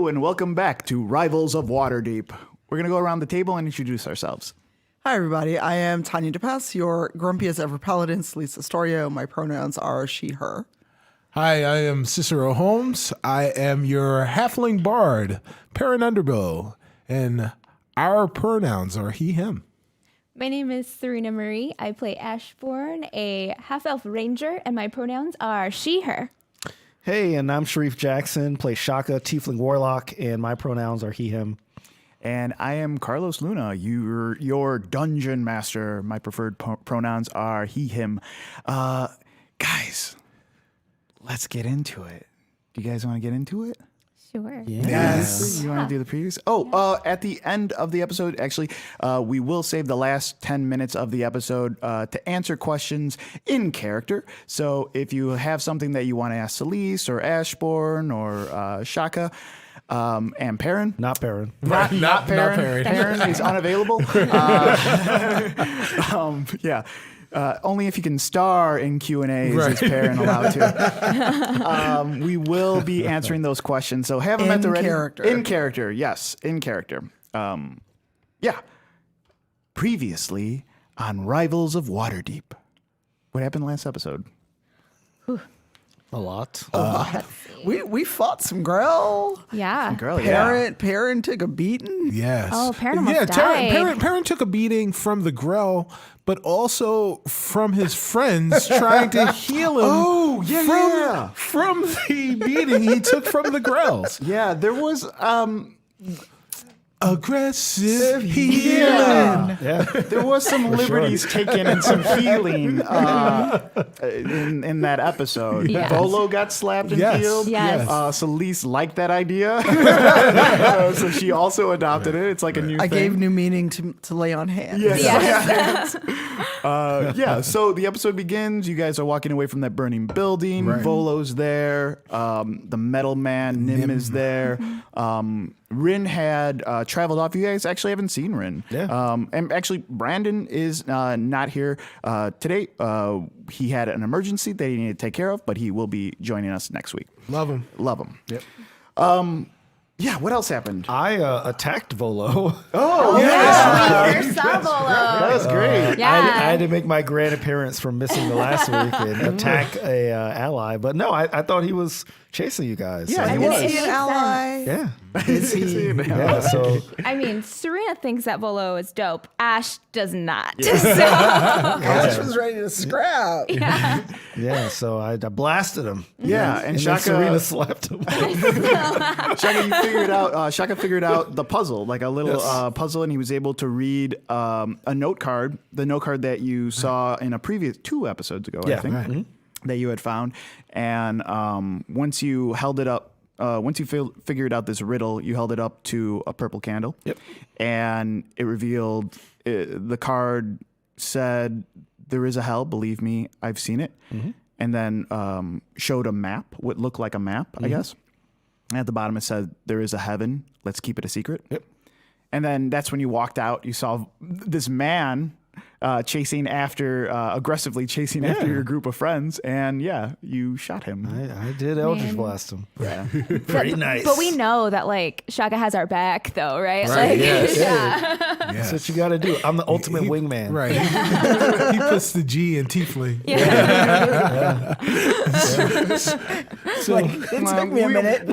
Hello and welcome back to Rivals of Waterdeep. We're going to go around the table and introduce ourselves. Hi, everybody. I am Tanya DePass, your grumpy as ever paladin, Lisa Storio. My pronouns are she, her. Hi, I am Cicero Holmes. I am your halfling bard, Perrin Underbow, and our pronouns are he, him. My name is Surena Marie. I play Ashbourne, a half-elf ranger, and my pronouns are she, her. Hey, and I'm Shareef Jackson, play Shaka, Tiefling Warlock, and my pronouns are he, him. And I am Carlos Luna, your dungeon master. My preferred pronouns are he, him. Guys, let's get into it. Do you guys want to get into it? Sure. Yes. You want to do the previews? At the end of the episode, actually, we will save the last 10 minutes of the episode to answer questions in character. So if you have something that you want to ask Celise or Ashbourne or Shaka, and Perrin. Not Perrin. Not Perrin. Perrin is unavailable. Yeah. Only if you can star in Q&As is Perrin allowed to. We will be answering those questions, so have them at the ready. In character, yes, in character. Yeah. Previously on Rivals of Waterdeep. What happened last episode? A lot. We fought some Grell. Yeah. Girl, yeah. Perrin took a beating. Yes. Oh, Perrin almost died. Perrin took a beating from the Grell, but also from his friends trying to heal him from the beating he took from the Grells. Yeah, there was Aggressive healing. Yeah. there was some liberties taken and some healing in that episode. Yes. Volo got slapped and Yes. healed. Yes. Celise liked that idea, so she also adopted it. It's like a new I thing. gave new meaning to lay on hands. Yes. Yes. Yeah, so the episode begins. You guys are walking away from that burning building. Right. Volo's there. The metal man, Nim is there. Rin had traveled off. You guys actually haven't seen Rin. Yeah. And actually, Brandon is not here today. He had an emergency that he needed to take care of, but he will be joining us next week. Love him. Love him. Yep. Yeah, what else happened? I attacked Volo. Oh, Yeah. We saw Volo. That was great. Yeah. I had to make my grand appearance from missing the last week and attack a ally. But no, I thought he was chasing you guys. Yeah, So he Is was. he an ally? Yeah. Is he? Yeah. So I mean, Serena thinks that Volo is dope. Ash does not. Ash was ready to scrap. yeah. So I blasted him. Yeah, and And then Shaka Serena slapped him. Shaka figured out the puzzle, like a little puzzle, and he was able to read a note card, the note card that you saw in a previous 2 episodes ago, I Yeah, think, right. that you had found. And once you held it up, once you figured out this riddle, you held it up to a purple candle. Yep. And it revealed, the card said, "There is a hell, believe me, I've seen it." And then showed a map, what looked like a map, I guess. And at the bottom it said, "There is a heaven, let's keep it a secret." Yep. And then that's when you walked out, you saw this man aggressively chasing after your group of friends, and you shot him. I did Eldritch Man. Blast him. Yeah. Pretty nice. But we know that like Shaka has our back, though, right? Right, Like, yes. yeah. That's what you got to do. I'm the ultimate wingman. Right. He puts the G in tiefling. So, It took me a minute.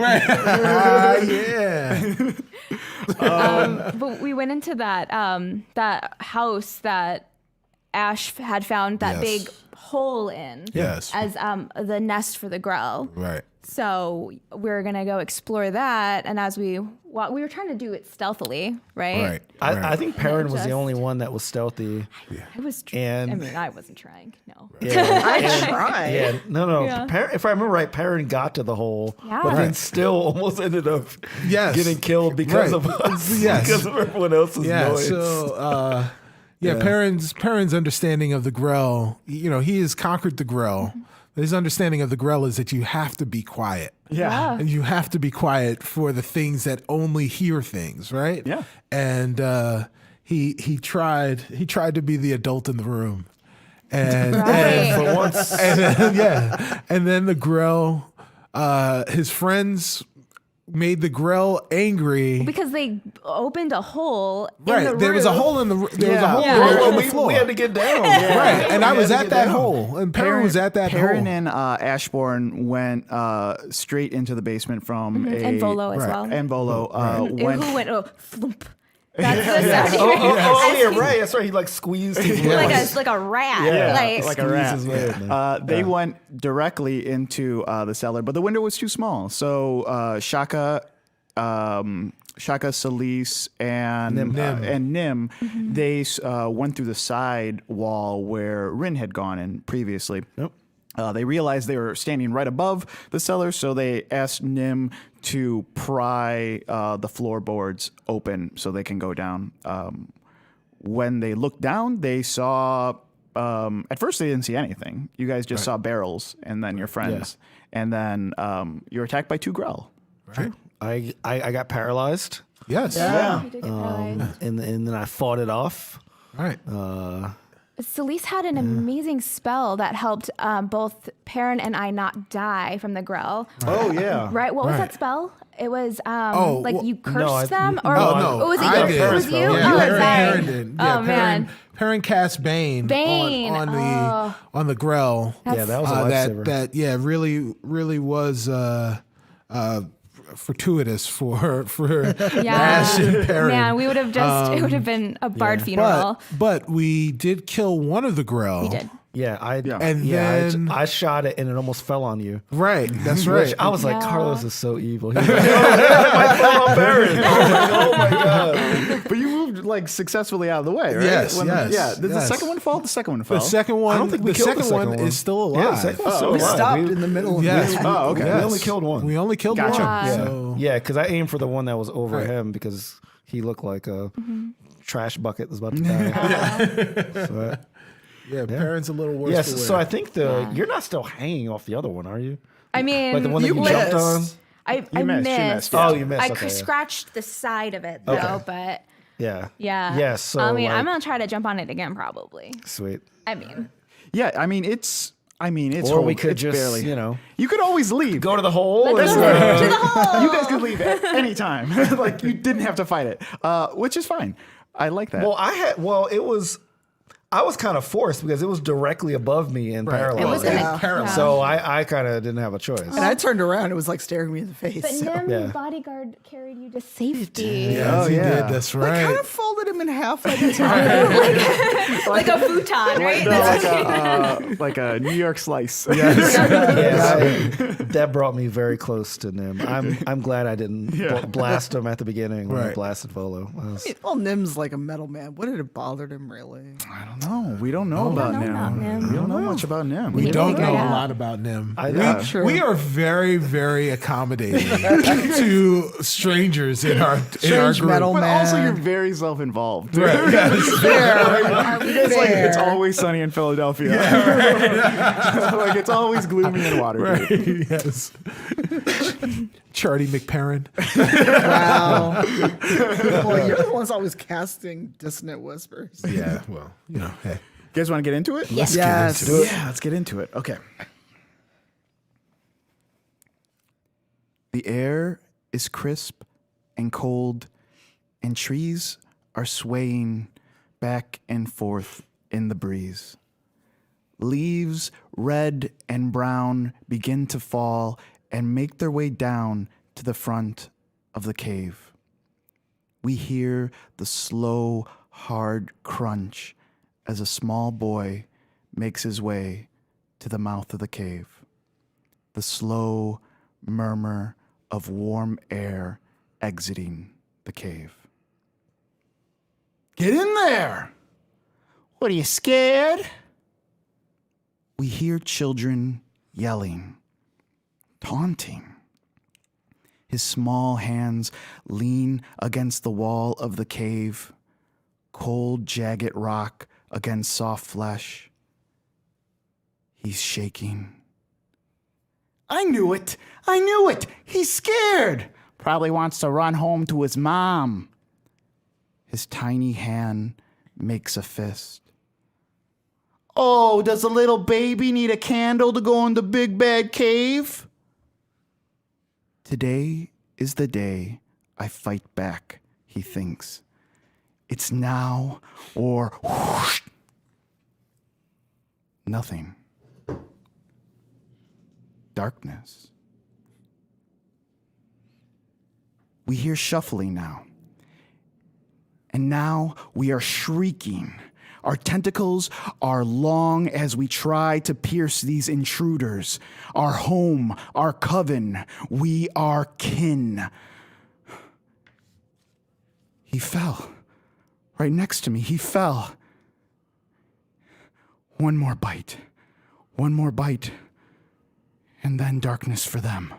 yeah. But we went into that that house that Ash had found that Yes. big hole in. Yes. As the nest for the Grell. Right. So we're gonna go explore that, and as we walk, we were trying to do it stealthily, right? Right. I think Perrin was the Just- only one that was stealthy. I was. And- I mean, I wasn't trying. No. I tried. Yeah, no. Yeah. If I remember right, Perrin got to the hole, Yeah. but then Right. still almost ended up Yes. getting killed because Right. of us, Yes. because of everyone else's Yeah. noise. So, Perrin's understanding of the Grell, he has conquered the Grell. His understanding of the Grell is that you have to be quiet. Yeah. And you have to be quiet for the things that only hear things, right? Yeah. And he tried to be the adult in the room. And, Right. For once, and then, and then the Grell, his friends made the Grell angry. Because they opened a hole in the roof. There was a hole in the Well, floor. we had to get down. Right, and I was at that down. hole, and Perrin was at that hole. Perrin and Ashbourne went straight into the basement from and Volo as well. And Volo went. Who went, flump. That's the sound. Oh, right. That's right. He like squeezed his like a rat. Like a rat. his way in there. They went directly into the cellar, but the window was too small. So Shaka, Solis, and Nim, they went through the side wall where Rin had gone in previously. Yep. They realized they were standing right above the cellar, so they asked Nim to pry the floorboards open so they can go down. When they looked down, they saw. At first, they didn't see anything. You guys just saw barrels, and then your friends, and then you were attacked by 2 Grell. Right. I got paralyzed. Yes. You did get paralyzed. And then I fought it off. Right. Celise had an amazing spell that helped both Perrin and I not die from the Grell. Oh yeah. Right? What was Right. that spell? It was you cursed no, them? Or no, was it I you? did. It was you? Yeah, Oh, Perrin sorry. did. Oh, man. Perrin cast Bane, on the Grell. Yeah, that was a lifesaver. That really was fortuitous for Ash and Perrin. Man, we would have just, it would have been a bard funeral. But we did kill one of the Grell. We did. Yeah, And then I shot it and it almost fell on you. right, that's right. Which I was like, Yeah. Carlos is so evil. He was like, I fell on Barry. I was like, oh my god. But you moved like successfully out of the way, right? Yes, When- yes, Yeah. Did the yes. second one fall? The second one fell. The second one, I don't think we the killed second the second one one. is still alive. Yeah, the second one's still We alive. stopped in the middle of Yes. the Oh, okay. We only killed one. We only killed Gotcha. one. Yeah, So. yeah, because I aimed for the one that was over Right. him because he looked like a trash bucket that was about to die. So, Yeah, Perrin's a little worse. yes, for so wear. I think you're not still hanging off the other one, are you? I mean, Like the one that you jumped missed. on? I You missed. missed. Oh, you missed. I Okay, yeah. scratched the side of it though, Okay. but Yeah. yeah. Yes. So I mean, like, I'm gonna try to jump on it again probably. sweet. I mean, Yeah, I mean it's Or we could it's just, barely. you You could always leave. go to the hole. let's and, go to the hole. You guys could leave at any time. Like you didn't have to fight it, which is fine. I like that. I was kind of forced because it was directly above me and paralyzed. It was in Yeah. a Paralyzed. So I kind of didn't have a choice. And I turned around. It was like staring me in the face. But So. Nim's Yeah. bodyguard carried you to safety. Yes, Oh, he yeah. did. That's I right. kind of folded him in half like a time. Like a futon, right? like a New York slice. That brought me very close to Nim. I'm glad I didn't blast him at the beginning when I Right. blasted Volo. Well, Nim's like a metal man. Would it have bothered him really? I don't know. We don't know about know Nim. about Nim. We don't know much about Nim. We Maybe don't figure know it a out. lot about Nim. True. We are very, very accommodating to strangers in our Strange group. metal But man. also, you're very self-involved. Right, yes. It's like it's always sunny in Philadelphia. Like it's always gloomy in Waterdeep. Right, yes. Charity McParrin. Wow. Well, you're the ones always casting dissonant whispers. Yeah, well, hey. You guys want to get into it? Yes. Yes. Yeah, let's get into it. Okay. The air is crisp and cold, and trees are swaying back and forth in the breeze. Leaves, red and brown, begin to fall and make their way down to the front of the cave. We hear the slow, hard crunch as a small boy makes his way to the mouth of the cave. The slow murmur of warm air exiting the cave. Get in there! What, are you scared? We hear children yelling, taunting. His small hands lean against the wall of the cave, cold, jagged rock against soft flesh. He's shaking. I knew it! I knew it! He's scared! Probably wants to run home to his mom. His tiny hand makes a fist. Oh, does the little baby need a candle to go in the big bad cave? Today is the day I fight back, he thinks. It's now or whoosh. Nothing. Darkness. We hear shuffling now. And now we are shrieking. Our tentacles are long as we try to pierce these intruders. Our home, our coven, we are kin. He fell. Right next to me, he fell. One more bite. One more bite. And then darkness for them.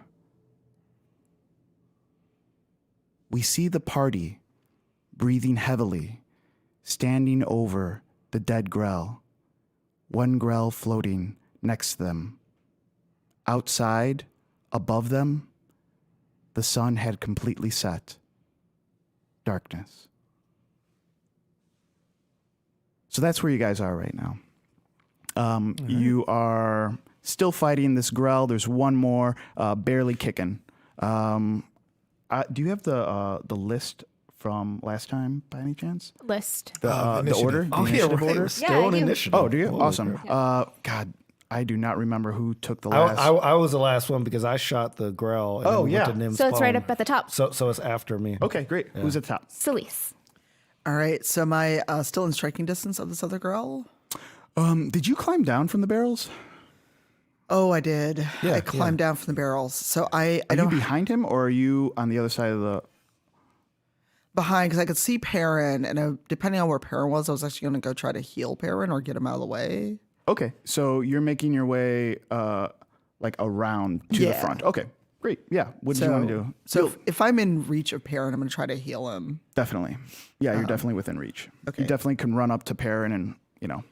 We see the party breathing heavily, standing over the dead Grell. One Grell floating next to them. Outside, above them, the sun had completely set. Darkness. So that's where you guys are right now. You are still fighting this Grell. There's one more, barely kicking. Do you have the list from last time by any chance? List. The order? The initiative order? We're still in initiative. Oh, do you? Holy Awesome. crap. God, I do not remember who took the last. I was the last one because I shot the Grell. And Oh, then went yeah. to Nim's So it's right palm. up at the top. So it's after me. Okay, great. Who's at the top? Celise. All right, so am I still in striking distance of this other girl? Did you climb down from the barrels? Oh, I did. Yeah, I climbed down from the barrels. So I Are you don't behind him, or are you on the other side of the? behind because I could see Perrin, and depending on where Perrin was, I was actually going to go try to heal Perrin or get him out of the way. Okay, so you're making your way like around to the Yeah. front. Okay, great. Yeah. What did you want to do? So if I'm in reach of Perrin, I'm going to try to heal him. Definitely. Yeah, you're definitely within reach. okay. You definitely can run up to Perrin and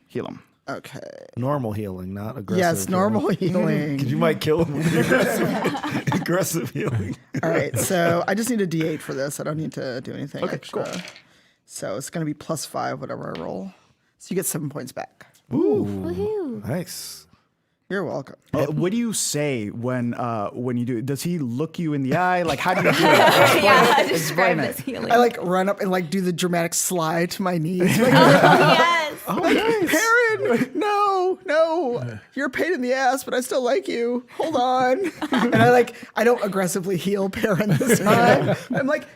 heal him. Okay. Normal healing, not aggressive. Yes, normal healing. Because you might kill him with aggressive healing. All right, so I just need a D8 for this. I don't need to do anything Okay, extra. cool. So it's going to be +5, whatever I roll. So you get 7 points back. Woohoo. Nice. You're welcome. What do you say when you do it? Does he look you in the eye? Like, how do you do it? Yeah, describe explain this it. healing. I run up and do the dramatic slide to my knees. Like, Yes. Perrin, no, you're a pain in the ass, but I still like you. Hold on. And I don't aggressively heal Perrin this time. I'm like,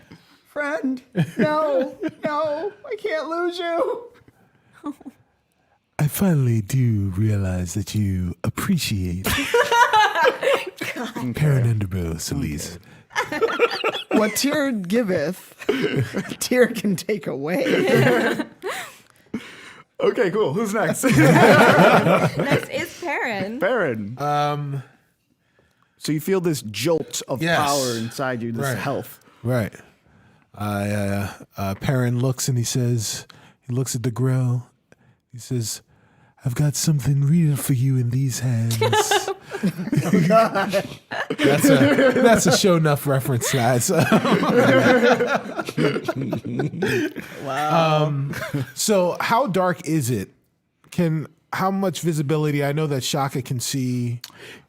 friend, no, I can't lose you. I finally do realize that you appreciate Perrin Underbow, Celise. What Tyr giveth, Tyr can take away. Okay, cool. Who's next? Next is Perrin. Perrin. So you feel this jolt of Yes. power inside you, this Right. health. Right. Perrin looks and he looks at the grill. He says, I've got something real for you in these hands. That's a show enough reference, guys. Wow. So how dark is it? How much visibility? I know that Shaka can see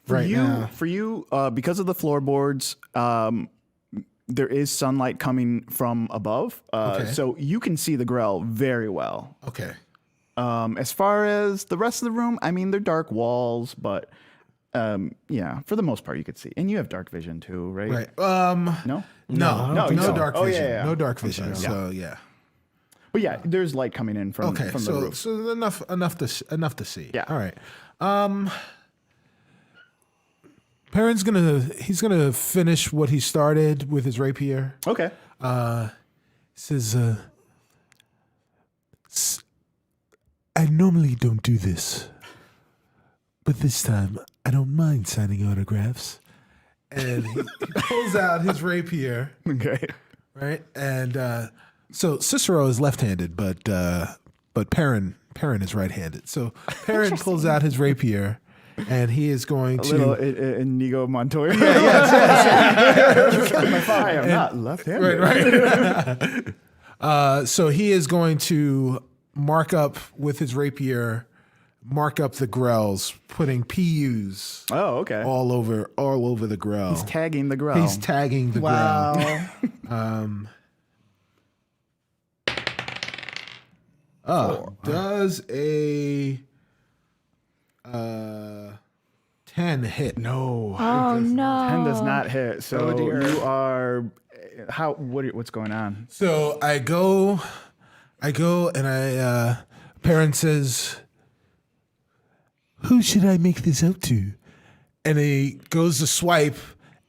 now. For you, because of the floorboards, there is sunlight coming from above, Okay. so you can see the Grell very well. Okay. As far as the rest of the room, I mean, they're dark walls, but yeah, for the most part, you could see. And you have dark vision too, right? Right. No? No you don't. dark Oh, vision. yeah, yeah. No dark vision. So yeah. But yeah, there's light coming in from Okay. the So roof. so enough to see. Yeah. All right. Perrin's he's gonna finish what he started with his rapier. Okay. Says, I normally don't do this, but this time I don't mind signing autographs. And he pulls out his rapier, Okay. right? And so Cicero is left-handed, but Perrin is right-handed. So Perrin pulls out his rapier, and he is going A to little Inigo Montoya. I am not left-handed. Right. So he is going to mark up with his rapier mark up the grells, putting PUs Oh, okay. all over the grell. He's tagging the grell. He's tagging the Wow. grell. Does a 10 hit? No. Oh no. 10 does not hit. So dear. you are what's going on? So I go and Perrin says, "Who should I make this out to?" And he goes to swipe,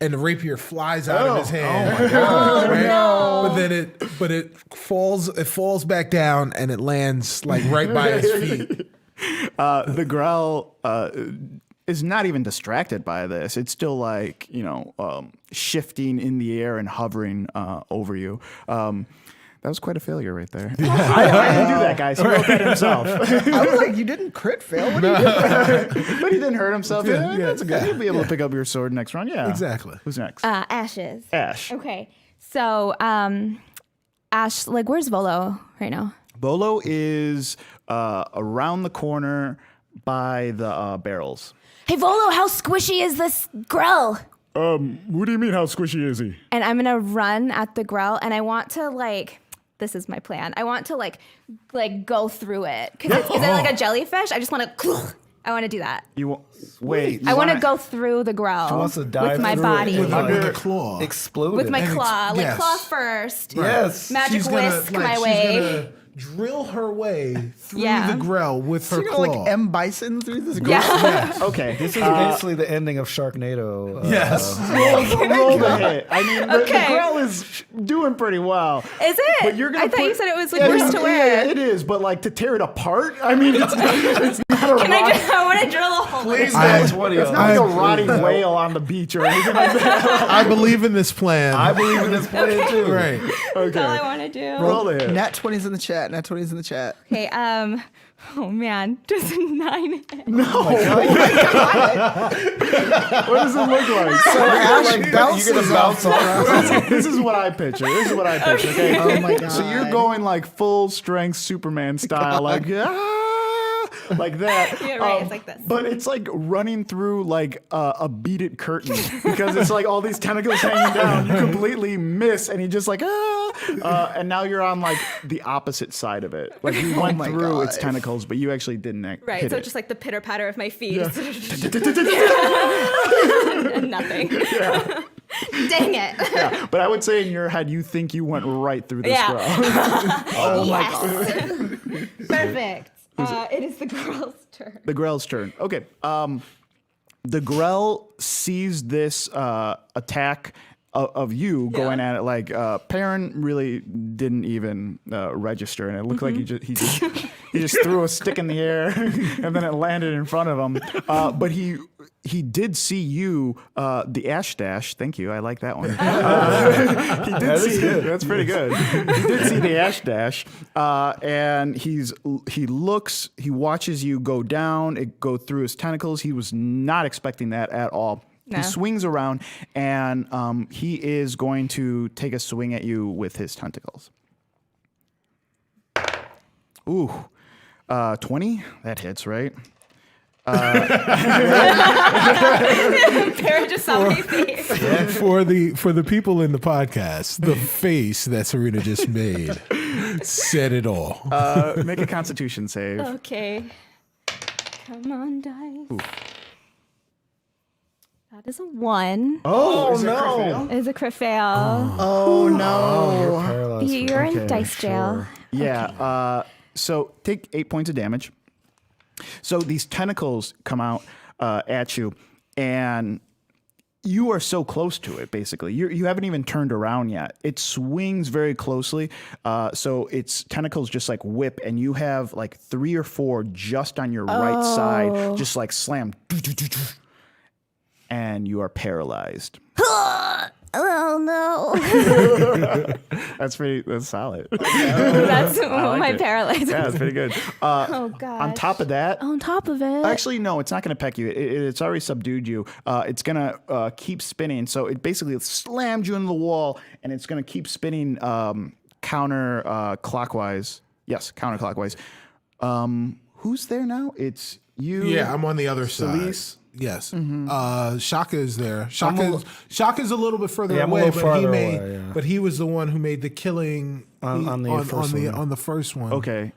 and the rapier flies out of his hand. Oh my god! Right? no. But it falls back down, and it lands like right by his feet. The Grell is not even distracted by this. It's still like, shifting in the air and hovering over you. That was quite a failure right there. I didn't do that, guys. He wrote that himself. I was like, you didn't crit fail. What are you doing? But he didn't hurt himself. Yeah, That's good. You'll be able to pick up your sword next round. Yeah. Exactly. Who's next? Ashes. Ash. Okay. So, Ash, like, where's Volo right now? Bolo is around the corner by the barrels. Hey, Volo, how squishy is this Grell? What do you mean, how squishy is he? And I'm gonna run at the Grell, and I want to this is my plan. I want to like go through it because is it like a jellyfish? I just want to. I want to do that. Wait. I want to go through the Grell wants to dive with my through body. it With a claw. Exploded. With my claw, yes. claw first. Yes. Magic She's gonna, whisk like, my she's way. gonna drill her way through Yeah. the grell with her You're gonna claw. like M. Bison through this. Yeah. Okay. This is basically the ending of Sharknado. Yes. Roll the hit. I mean, the Okay. Grell is doing pretty well. Is it? But you're gonna I thought you put- said it was like worse to wear. Yeah, it is. But like to tear it apart, I mean, it's not a Can I want to drill a hole. Please, I- that's 20. It's not like a rotting whale on the beach or anything like that. I believe in this plan. I believe in this plan too. right. That's all I want to do. Roll the hit. Nat 20's in the chat. Nat 20's in the chat. Okay. Oh man, does a 9 hit? What does it look like? So Ash You're bounces gonna bounce off. This is what I picture. Okay. Oh my god. So you're going like full strength Superman style, like like that. Yeah, right, it's like this. But it's like running through like a beaded curtain because it's like all these tentacles hanging down. You completely miss, and you just like and now you're on like the opposite side of it. Like you went my through its God. tentacles, but you actually didn't Right, hit so it. it's just like the pitter patter of my feet. And nothing. Dang it. Yeah, but I would say in your head, you think you went right through this Yeah. girl. Yes. Perfect. It is the girl's turn. The Grell's turn. Okay. The Grell sees this attack of you going at it. Like Perrin really didn't even register, and it looked like he just threw a stick in the air, and then it landed in front of him. But he did see you, the Ash Dash. Thank you. I like that one. He did see it. That's pretty good. He did see the Ash Dash, and he watches you go down. It go through his tentacles. He was not expecting that at all. No. He swings around, and he is going to take a swing at you with his tentacles. Ooh, 20? That hits, right? Parrot just saw my face. For the people in the podcast, the face that Surena just made said it all. Make a Constitution save. Okay. Come on, dice. That is a 1. Oh no! It's a crit fail. Oh no. Paralyzed. You're in dice jail. Yeah. So take 8 points of damage. So these tentacles come out at you, and you are so close to it. Basically, you haven't even turned around yet. It swings very closely, so its tentacles just like whip, and you have like 3 or 4 just on your right side, just like slam, and you are paralyzed. Oh no. That's solid. That's my it. paralyzed. Yeah, that's pretty good. Oh god. On top of that, On top of it. actually, no, it's not going to peck you. It's already subdued you. It's going to keep spinning. So it basically slammed you into the wall, and it's going to keep spinning counterclockwise. Yes, counterclockwise. who's there now? It's you. Yeah, I'm on the other Celise. side. Yes. Shaka is there. Shaka's a little bit further Yeah, I'm a away, little but farther away, yeah. but he was the one who made the killing On the first one. Okay.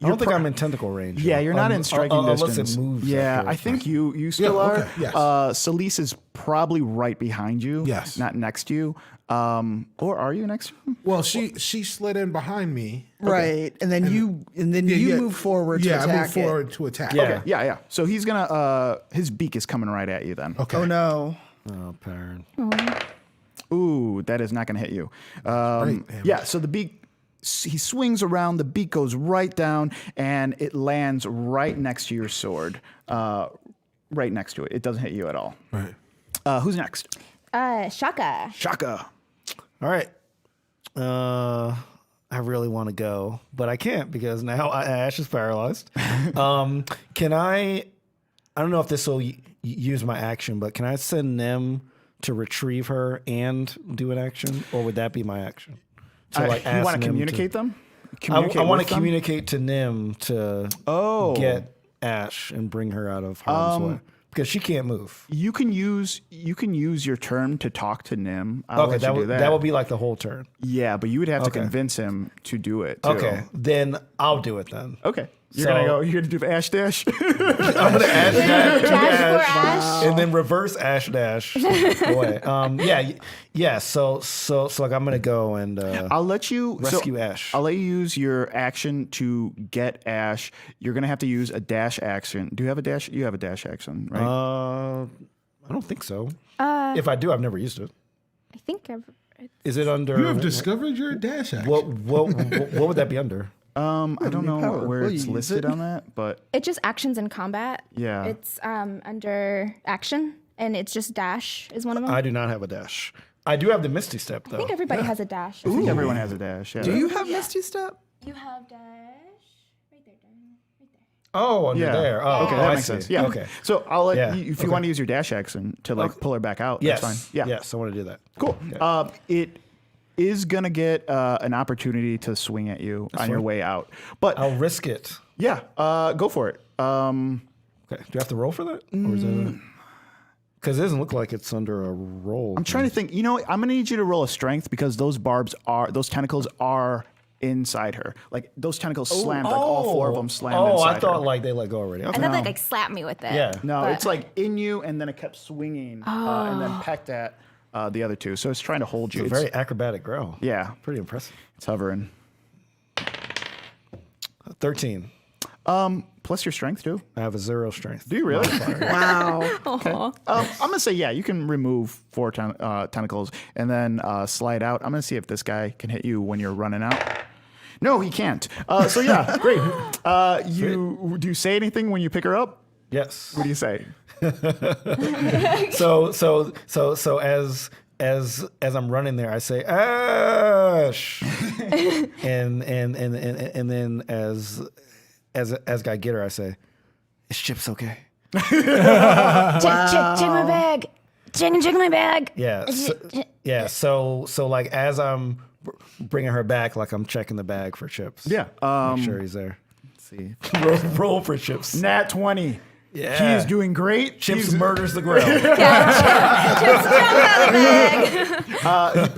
I don't think I'm in tentacle range. Yeah, you're not in striking distance. Unless it moves. Yeah, I think you still are. okay, yes. Celise is probably right behind you. Yes. Not next to you. Or are you next to him? Well, she slid in behind me. Right, and then you move forward to Yeah, attack I moved forward to attack. Yeah. Okay. Yeah. So he's gonna. His beak is coming right at you then. Okay. Oh no! Oh, Perrin. Ooh, that is not gonna hit you. Great. Yeah. So the beak. He swings around. The beak goes right down, and it lands right next to your sword. Right next to it. It doesn't hit you at all. Right. Who's next? Shaka. Shaka. All right. I really want to go, but I can't because now Ash is paralyzed. Can I don't know if this will use my action, but can I send them to retrieve her and do an action, or would that be my action? To You ask want to Nim communicate them? I want to with them? communicate to Nim to get Ash and bring her out of harm's way because she can't move. You can use your turn to talk to Nim. Okay, that would be like the whole turn. Yeah, but you would have to Okay. convince him to do it. Too. Okay, then I'll do it then. Okay. You're So- gonna do the Ash dash. I'm gonna Ash dash, Dash for Ash. and then reverse Ash dash away. Yeah. So like I'm gonna go and I'll let you rescue Ash. I'll let you use your action to get Ash. You're gonna have to use a dash action. Do you have a dash? You have a dash action, right? I don't think so. If I do, I've never used it. I think Is it under? You have discovered your dash action. what would that be under? I don't know power. where Will it's you use listed it? on that, but it's just actions in combat. Yeah. It's under action, and it's just dash is one of them. I do not have a dash. I do have the Misty Step though. I think everybody has a dash. I think everyone has a dash. Yeah. Do you have Misty Step? You have dash right there, Darren. Right there. Oh, under Yeah. there. Oh, Okay, oh, that I makes see. sense. Yeah. Okay. So I'll let Yeah. you, if you want to use your dash action to pull her back out. Yes. That's fine. Yeah. Yes, I want to do that. Cool. It is gonna get an opportunity to swing at you on your way out, but I'll risk it. yeah, go for it. Okay. Do I have to roll for that, or is that? Because it doesn't look like it's under a roll. I'm trying to think. You know, I'm gonna need you to roll a strength because those tentacles are inside her. Like those tentacles slammed. Like all four of them slammed inside I thought her. like they let go already. I Okay. thought they like slapped me with it. Yeah. No, but- it's like in you, and then it kept swinging, and then pecked at the other two. So it's trying to hold you. It's a very acrobatic growl. Yeah, Pretty impressive. it's hovering. 13. Plus your strength too. I have a 0 strength. Do you really? Wow. I'm gonna say yeah. You can remove 4 tentacles and then slide out. I'm gonna see if this guy can hit you when you're running out. No, he can't. So yeah, great. Do you say anything when you pick her up? Yes. What do you say? So as I'm running there, I say Ash, and then as I get her, I say, "Is Chip's okay?" Check my bag. Check my bag. Yeah. So like as I'm bringing her back, like I'm checking the bag for Chips. Yeah. Make sure he's there. Let's see. Roll for Chips. Nat 20. Yeah. He's doing great. Chips murders the grill.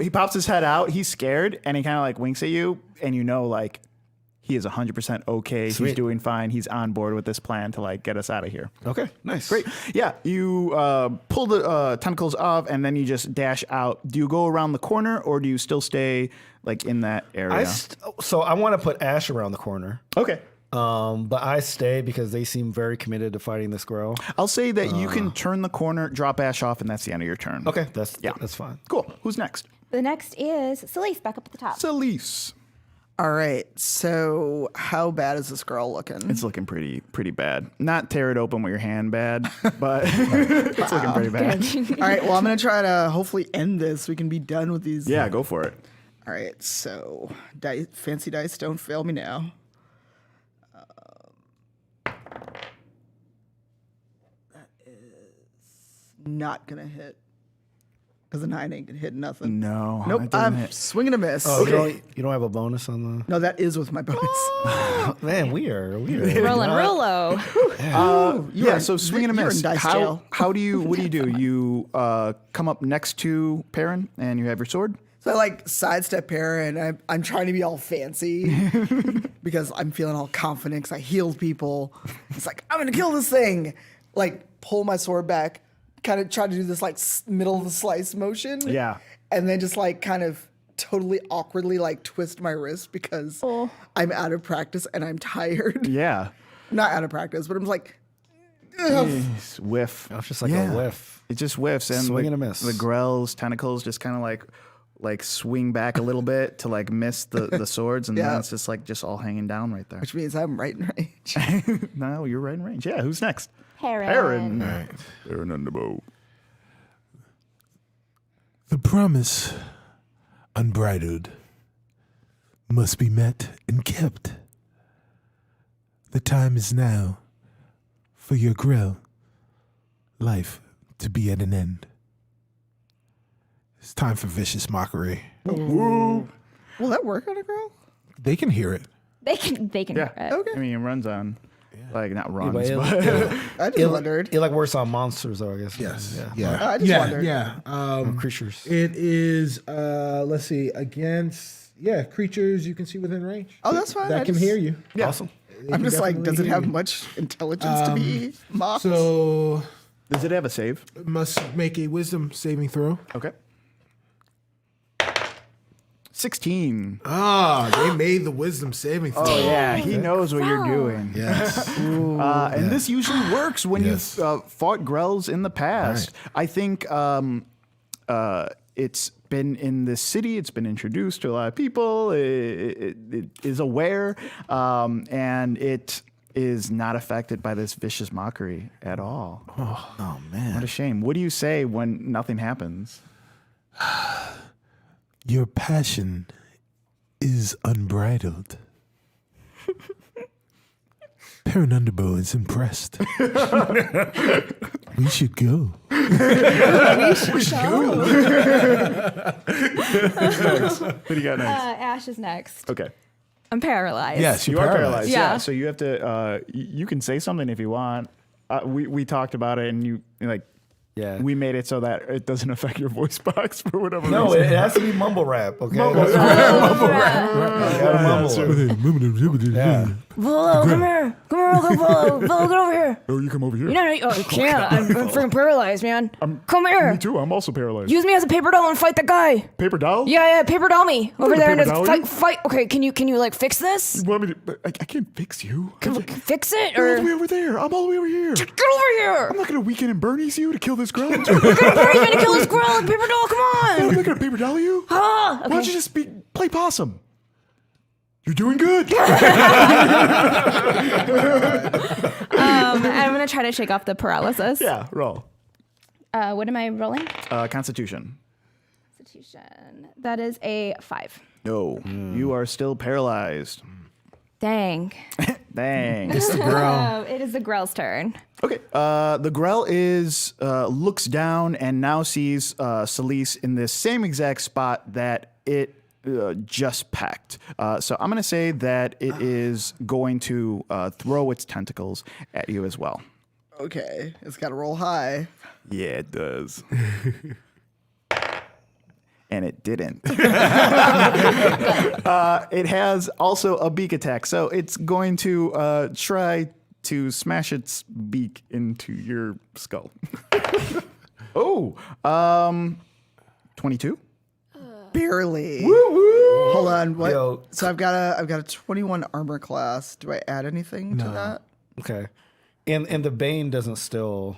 He pops his head out. He's scared, and he kind of like winks at you, and you know, like he is 100% okay. Sweet. He's doing fine. He's on board with this plan to like get us out of here. Okay, nice. Great. Yeah, you pull the tentacles off, and then you just dash out. Do you go around the corner, or do you still stay like in that area? So I want to put Ash around the corner. Okay. But I stay because they seem very committed to fighting this girl. I'll say that you can turn the corner, drop Ash off, and that's the end of your turn. Okay, that's fine. Cool. Who's next? The next is Celise back up at the top. Celise. All right. So how bad is this girl looking? It's looking pretty bad. Not tear it open with your hand bad, but it's looking pretty bad. All right. Well, I'm going to try to hopefully end this. We can be done with these. Yeah, go for it. All right. So fancy dice, don't fail me now. That is not going to hit. Because a 9 ain't hitting nothing. No. Nope. that doesn't I'm hit. swinging a miss. Oh, you don't have a bonus on the. No, that is with my bonus. Man, we are Rolling real low. So swing and a you're miss. in dice What jail. do you do? You come up next to Perrin and you have your sword. So I like sidestep Perrin, and I'm trying to be all fancy because I'm feeling all confident because I healed people. It's like, I'm going to kill this thing. Like, pull my sword back, kind of try to do this like middle of the slice motion. Yeah. And then just like kind of totally awkwardly like twist my wrist because I'm out of practice and I'm tired. Yeah. Not out of practice, but I'm like, ugh. Yes, whiff. It's just like a whiff. It just whiffs, and Swing the, and a miss. The Grell's tentacles just kind of like swing back a little bit to like miss the swords, and then it's just all hanging down right there. Which means I'm right in range. No, you're right in range. Yeah, who's next? Perrin. All right. Perrin on the bow. The promise, unbridled, must be met and kept. The time is now for your Grell life to be at an end. It's time for vicious mockery. Will that work on a girl? They can hear it. They can Yeah. hear it. Okay. I mean, it runs on, like not runs, but but I just wondered. It like works on monsters, though, I guess. Yeah. I just wondered. Yeah. Creatures. It is, let's see, against, creatures you can see within range. Oh, that's fine. That I can just- hear you. Awesome. They I'm can just like, does it definitely have hear you. much intelligence to be mocked? So, does it have a save? must make a wisdom saving throw. Okay. 16. They made the wisdom saving throw. Oh yeah, he knows what you're doing. Yes. And this usually works when Yes. you've fought Grells in the past. I think it's been in this city. It's been introduced to a lot of people. It is aware, and it is not affected by this vicious mockery at all. Oh, man. What a shame. What do you say when nothing happens? Your passion is unbridled. Perrin Underbow is impressed. We should go. What do you got next? Ash is next. Okay. I'm paralyzed. Yes, You are paralyzed. Yeah. So you have to. You can say something if you want. We talked about it, and you like. Yeah. We made it so that it doesn't affect your voice box for whatever No, reason. it has to be mumble rap, okay? Mumble That's- gotta mumble. Volo, come here. Come here, real quick, Volo. Volo, get over here. Oh, you come over here. You can't. I'm freaking paralyzed, man. Come here. Me too. I'm also paralyzed. Use me as a paper doll and fight the guy. Paper doll? Yeah, paper doll me over gonna there and paper just doll you. fight. Okay, can you like fix this? You want me to? I can't fix you. Fix it You're all the way or over there. I'm all the way over here. get over here. I'm not gonna weekend and Bernie's you to kill this girl. I'm Hurry, man, to kill this girl like paper doll. Come on. not gonna paper doll you. Ah, Why don't you just play possum? You're doing good. I'm gonna try to shake off the paralysis. Yeah, roll. What am I rolling? Constitution. Constitution. That is a 5. No, you are still paralyzed. Dang. Dang. It is the Grell's turn. Okay. The Grell looks down and now sees Celise in this same exact spot that it just pecked. So I'm going to say that it is going to throw its tentacles at you as well. Okay, it's got to roll high. Yeah, it does. And it didn't. It has also a beak attack, so it's going to try to smash its beak into your skull. 22? Barely. Hold on. What? Yo. So I've got a 21 armor class. Do I add anything to that? Okay. And the Bane doesn't still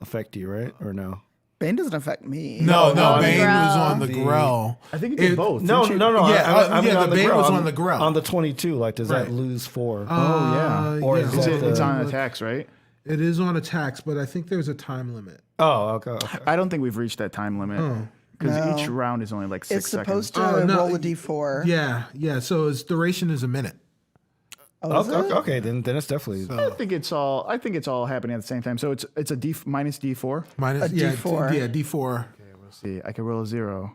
affect you, right? Or no? Bane doesn't affect me. No, Bane Grell. was on the Grell. I think it did both. No. Yeah, I mean the on the Bane Grell. was on the Grell. On the 22, like, does Right. that lose 4? Oh, yeah. Or yeah. is that It's the- on attacks, right? It is on attacks, but I think there's a time limit. Oh, okay. I don't think we've reached that time limit. Because each round is only like 6 It's supposed seconds. to Oh, no. roll a d4. Yeah. So its duration is a minute. Oh, is it? Okay, then it's definitely. I think it's all happening at the same time. So it's a minus D4. Minus A D4. Yeah, D4. Let's see. I can roll a 0.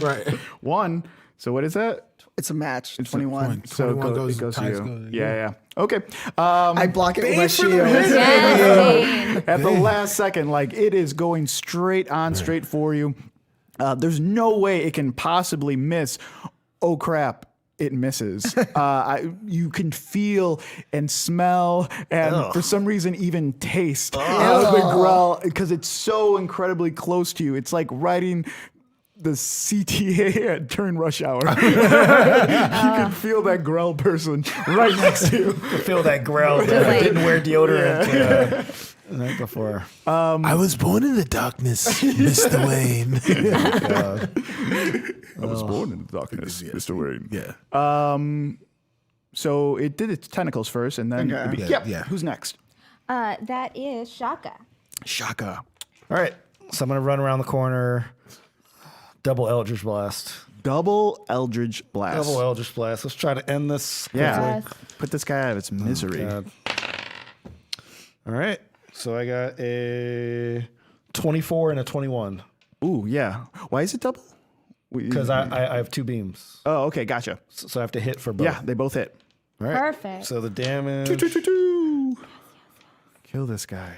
Right. 1. So what is that? It's a match. 21. So 21 it goes to ties you. go- Yeah. Okay. I block it with my shield. Yes, At the last second, like it is going straight on, straight for you. There's no way it can possibly miss. Oh crap. It misses. You can feel and smell and for some reason even taste the growl because it's so incredibly close to you. It's like riding the CTA at turn rush hour. You can feel that growl person right next to you. Feel that growl that didn't wear deodorant the night before. I was born in the darkness, Mr. Wayne. I was born in the darkness, Mr. Wayne. Yeah. So it did its tentacles first, and then Yeah. Who's next? that is Shaka. Shaka. All right. So I'm going to run around the corner. Double Eldritch Blast. Double Eldritch Blast. Double Eldritch Blast. Let's try to end this quickly. Yeah. Put this guy out of its misery. God. All right. So I got a 24 and a 21. Ooh, yeah. Why is it double? Because I have 2 beams. Oh, okay. Gotcha. So I have to hit for both. Yeah, they both hit. All right. Perfect. So the damage. Kill this guy.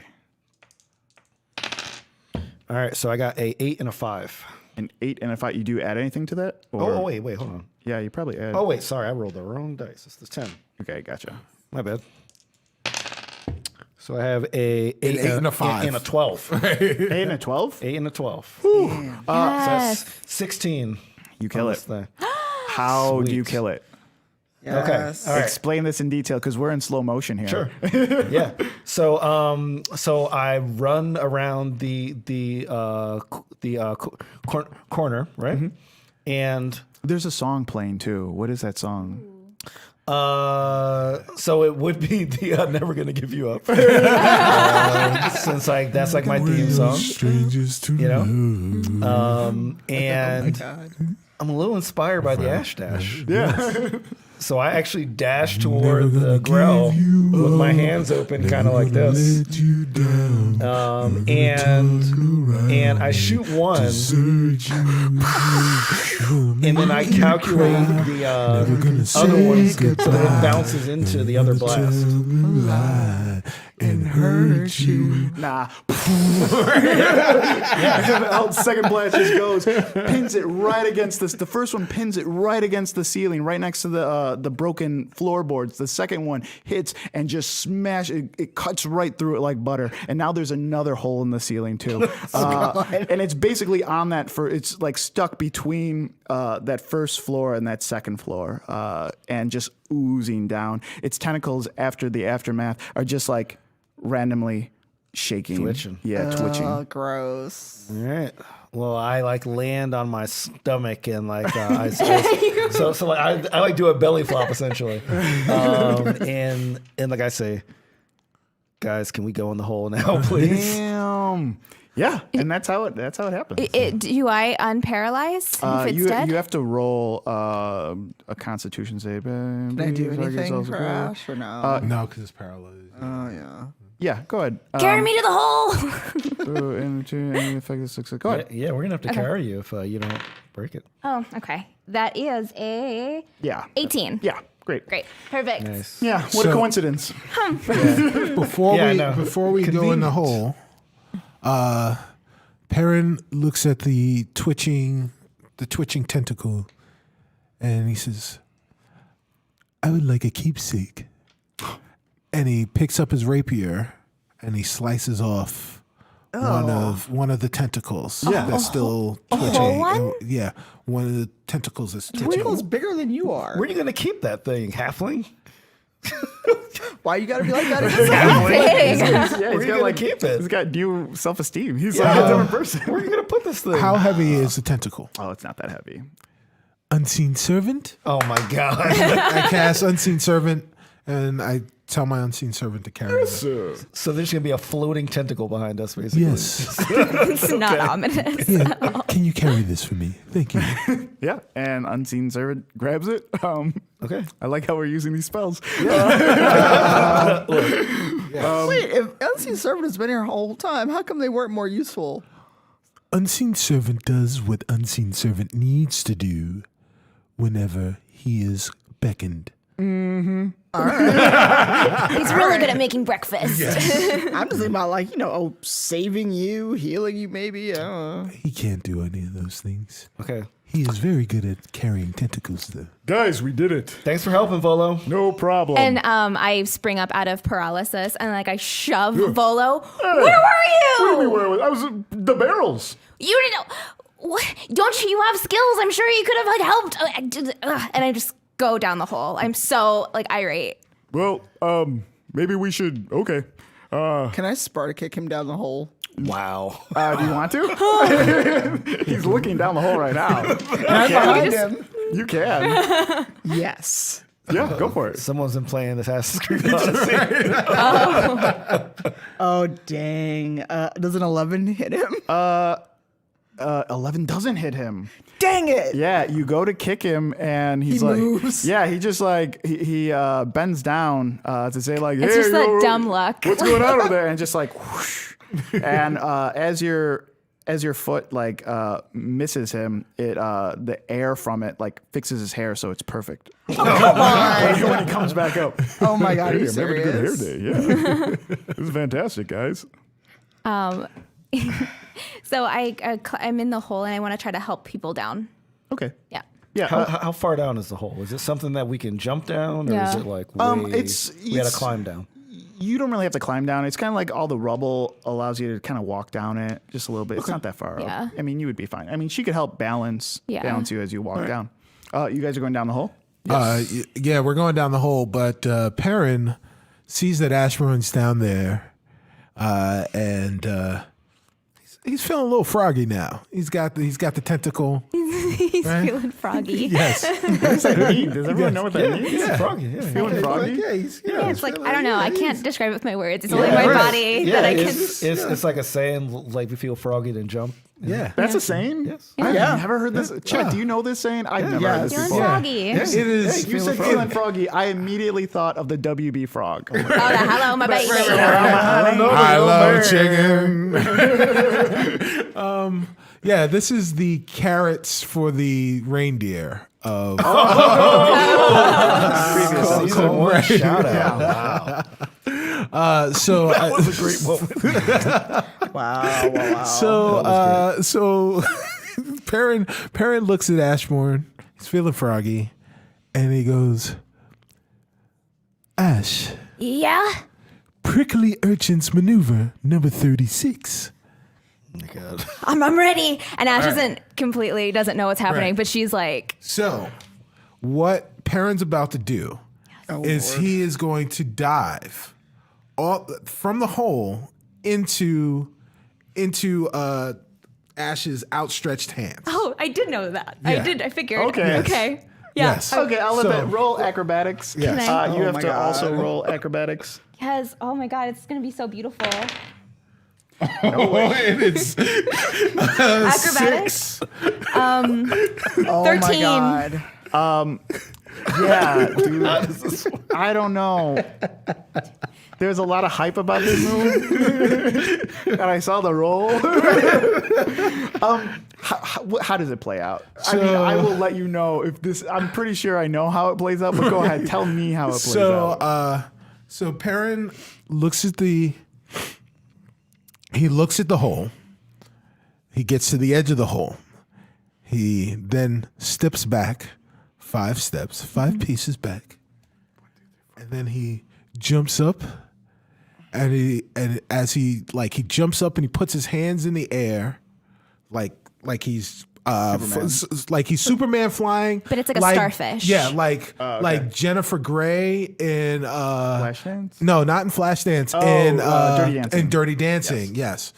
All right. So I got a 8 and a 5. An 8 and a 5. You do add anything to that? Or? Oh, wait. Hold on. Yeah, you probably add. Oh, wait. Sorry. I rolled the wrong dice. It's the 10. Okay, gotcha. My bad. So I have a 8 and a 5. and a 12. 8 and a 12? 8 and a 12. Yes. So that's 16. You kill on it. this thing. How do you Sweet. kill it? Yes. All right. Explain this in detail because we're in slow motion here. Sure. Yeah. So so I run around the corner, right? And There's a song playing too. What is that song? so it would be the Never Gonna Give You Up. Since like that's like my theme song, Strangers to you know. know. And I'm a little inspired by the Ash Dash. Yeah. So I actually dash toward the Grell with my hands open, kind of like this. Let you down. And I shoot one, and then I calculate the other one so that it bounces into the other blast. And hurt you. Nah. Out second blast just goes, pins it right against this. The first one pins it right against the ceiling, right next to the broken floorboards. The second one hits and just smash it. It cuts right through it like butter. And now there's another hole in the ceiling too. And it's basically on that it's like stuck between that first floor and that second floor, and just oozing down. Its tentacles after the aftermath are just like randomly shaking. Twitching. Yeah, twitching. Oh, gross. All right. Well, I like land on my stomach and like so like I like do a belly flop essentially, and like I say, guys, can we go in the hole now, please? Damn. Yeah, and that's how it happens. Do I unparalyze if it's you dead? you have to roll a Constitution save. Can I do anything for Ash or no? No, because it's paralyzed. Oh, yeah. Yeah, go ahead. Carry me to the hole. Go ahead. Yeah, we're gonna have to carry you if you don't break it. Oh, okay. That is a Yeah. 18. Yeah. Great. Great. Perfect. Nice. Yeah. What a coincidence. Before Yeah, I know. we go in the hole, Perrin looks at the twitching tentacle, and he says, "I would like a keepsake." And he picks up his rapier and he slices off one of the tentacles that's still twitching. one? And, yeah, one of the tentacles is twitching. Twinkle's bigger than you are. Where are you gonna keep that thing, halfling? Why you gotta be like that? Big. Yeah, Where are you gonna keep it? He's got new self-esteem. He's like a different person. Where are you gonna put this thing? How heavy is the tentacle? Oh, it's not that heavy. Unseen servant? Oh my god! I cast unseen servant and I tell my unseen servant to carry it. So there's gonna be a floating tentacle behind us, basically. Yes. It's not ominous. Yeah. Can you carry this for me? Thank you. Yeah, and Unseen Servant grabs it. Okay. I like how we're using these spells. Wait, if Unseen Servant has been here the whole time, how come they weren't more useful? Unseen servant does what unseen servant needs to do whenever he is beckoned. All right. He's really good at making breakfast. I'm just thinking about saving you, healing you, maybe. I don't know. He can't do any of those things. Okay. He is very good at carrying tentacles, though. Guys, we did it. Thanks for helping, Volo. No problem. And I spring up out of paralysis and I shove Volo. Where were you? What do you mean where was I? was the barrels. You didn't know. What? Don't you have skills? I'm sure you could have helped. And I just go down the hole. I'm so irate. Well, maybe we should. Okay. Can I Sparta kick him down the hole? Wow. Do you want to? He's looking down the hole right now. I'm behind him. You can. Yes. Yeah, go for it. Someone's been playing this Assassin's Creed Odyssey. Oh, dang. Does an 11 hit him? 11 doesn't hit him. Dang it. Yeah, you go to kick him, and he's He moves. Yeah, he just he bends down to say hey, It's just that dumb luck. What's going on over there? And just whoosh. And as your foot misses him, the air from it fixes his hair, so it's perfect. Oh, come on. When he comes back up. Oh, my God. Are you I'm having a good hair serious? day. Yeah, this is fantastic, guys. So I'm in the hole and I want to try to help people down. Okay. Yeah. Yeah. How far down is the hole? Is it something that we can jump down, or Yeah. is it way, we had to climb down? You don't really have to climb down. It's kind of all the rubble allows you to kind of walk down it just a little bit. It's not that far Yeah. up. I mean, you would be fine. I mean, she could help balance Yeah. you as you walk down. You guys are going down the hole? Yeah, we're going down the hole, but Perrin sees that Ashburn's down there, and he's feeling a little froggy now. He's got the tentacle. He's feeling froggy. Yes. What does that mean? Does everyone know what that means? Yeah, froggy. Yeah, Feeling froggy? It's I don't know. I can't describe it with my words. It's only my body that I can. It's like a saying, we feel froggy, then jump. Yeah. That's a saying? Yes. I've never heard this. Chad, do you know this saying? I've never heard this Feeling before. froggy. It is. You said feeling froggy. I immediately thought of the WB frog. Oh, hello, my baby. I love chicken. Yeah, this is the carrots for the reindeer of Previous season one shout out. Wow. so That was a great moment. Wow. so Perrin looks at Ashbourne. He's feeling froggy, and he goes, "Ash, Yeah. prickly urchins maneuver number 36." Oh my God. I'm ready. And Ash doesn't know what's happening, Right. but she's like, So, what Perrin's about to do is he is going to dive from the hole into Ash's outstretched hands. oh, I did know that. Yeah. I figured. Okay. Okay. Yeah. Yes. Okay, I'll let So- that roll acrobatics. Yes. Can I? You have my to God. also roll acrobatics. Yes. Oh my God. It's going to be so beautiful. And it's Acrobatics. 13. Oh, my God. Yeah, dude. I don't know. There's a lot of hype about this move, and I saw the roll. How does it play out? I mean, I will let you know if this. I'm pretty sure I know how it plays out, but go ahead, tell me how it plays out. So Perrin looks at the hole. He gets to the edge of the hole. He then steps back 5 steps, 5 pieces back. And then he jumps up, and as he jumps up and he puts his hands in the air like he's like he's Superman flying. But it's like a starfish. Yeah, like Jennifer Grey in Flashdance? No, not in Flashdance. Oh, in Dirty Dancing. In Dirty Dancing, yes.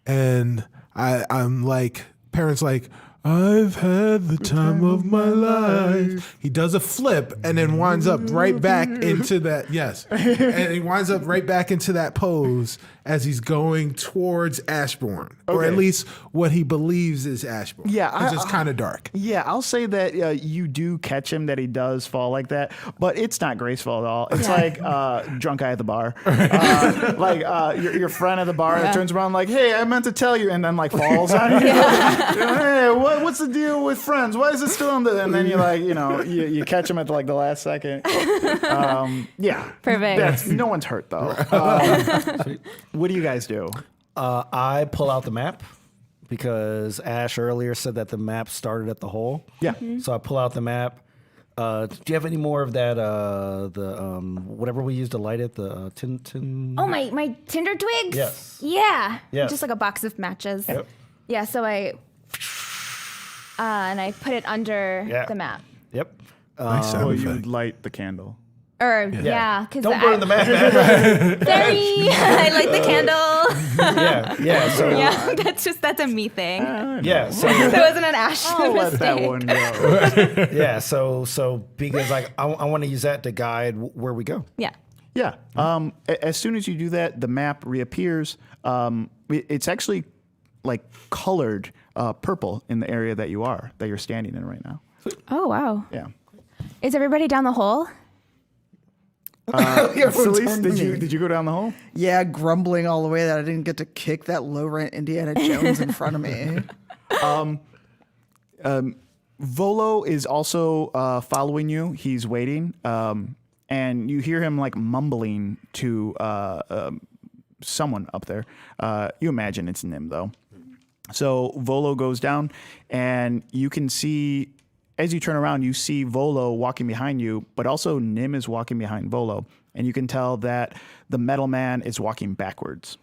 And I'm like, parents like, I've had the time of my life. He does a flip and then winds up right back into that. Yes. And he winds up right back into that pose as he's going towards Ashbourne, or at least what he believes is Ashbourne. Yeah, because it's kind of dark. Yeah, I'll say that you do catch him, that he does fall like that, but it's not graceful at all. It's like drunk guy at the bar. Your friend at the bar that turns around like, hey, I meant to tell you, and then like falls on you. Hey, what's the deal with friends? Why is it still on the... And then you catch him at like the last second. Yeah. Perfect. No one's hurt though. What do you guys do? I pull out the map because Ash earlier said that the map started at the hole. Yeah. So I pull out the map. Do you have any more of that? Whatever we used to light it, the tin. Oh, my Tinder twigs? Yes. Yeah. Yes. Just like a box of matches. Yep. Yeah, so I put it under the map. Yep. Nice sound Well, effect. you would light the candle. Or because Don't burn the map. Sorry, I like the candle. Yeah. So Yeah, that's a me thing. yeah. So It wasn't an Ash I'll let mistake. that one go. yeah. So because like I want to use that to guide where we go. Yeah. Yeah. As soon as you do that, the map reappears. It's actually like colored purple in the area that you're standing in right now. Oh wow. Yeah. Is everybody down the hole? Celeste, did you go down the hole? Yeah, grumbling all the way that I didn't get to kick that low rent Indiana Jones in front of me. Volo is also following you. He's waiting, and you hear him like mumbling to someone up there. You imagine it's Nim though. So Volo goes down, and you can see, as you turn around, you see Volo walking behind you, but also Nim is walking behind Volo, and you can tell that the metal man is walking backwards.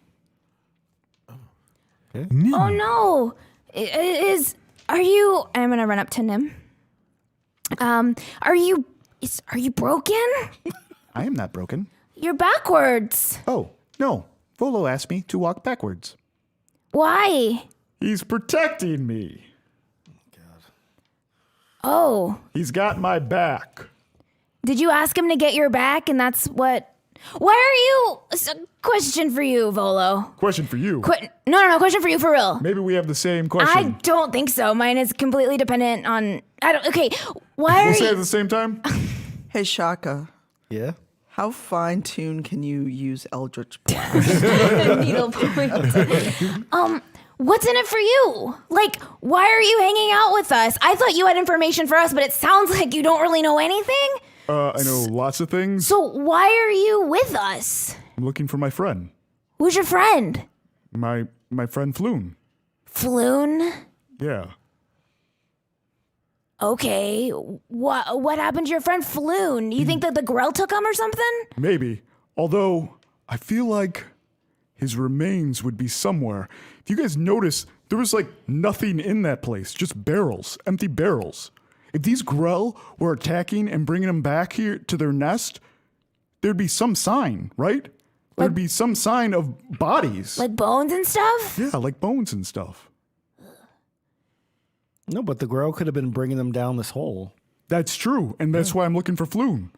Nim. Oh no! Are you? I'm gonna run up to Nim. Are you broken? I am not broken. You're backwards. Oh, no. Volo asked me to walk backwards. Why? He's protecting me. Oh, He's got my back. did you ask him to get your back? And that's what? Why are you? Question for you, Volo. Question for you. No. Question for you, for real. Maybe we have the same I question. don't think so. Mine is completely dependent on. Okay, why are We'll say it at you? the same time. Hey, Shaka, Yeah. how fine-tuned can you use Eldritch Blast? Needle point. What's in it for you? Like, why are you hanging out with us? I thought you had information for us, but it sounds like you don't really know anything. I know lots of things. So why are you with us? I'm looking for my friend. Who's your friend? My friend Floon. Floon? Yeah. Okay. What happened to your friend Floon? You think that the Grell took him or something? Maybe. Although, I feel like his remains would be somewhere. If you guys notice, there was like nothing in that place. Just barrels. Empty barrels. If these Grell were attacking and bringing them back here to their nest, there'd be some sign, right? There'd be some sign of bodies. Like bones and stuff? Yeah, like bones and stuff. No, but the Grell could have been bringing them down this hole. That's true, and that's why I'm looking for Floon.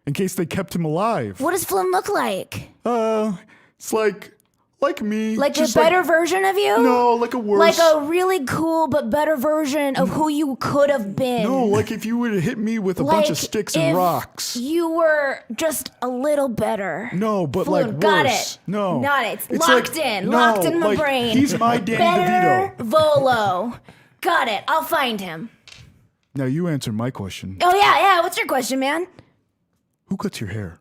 In case they kept him alive. What does Floon look like? It's like me. Like a just better version of you? No, like a worse. Like a really cool but better version of who you could have been. No, like if you would have hit me with a bunch of sticks and if rocks. You were just a little better. No, but Floon, like worse. got it. No. Not it. It's Locked like- in. no, Locked in my like, brain. He's my Danny Better DeVito. Volo. Got it. I'll find him. Now you answer my question. Oh, yeah. What's your question, man? Who cuts your hair?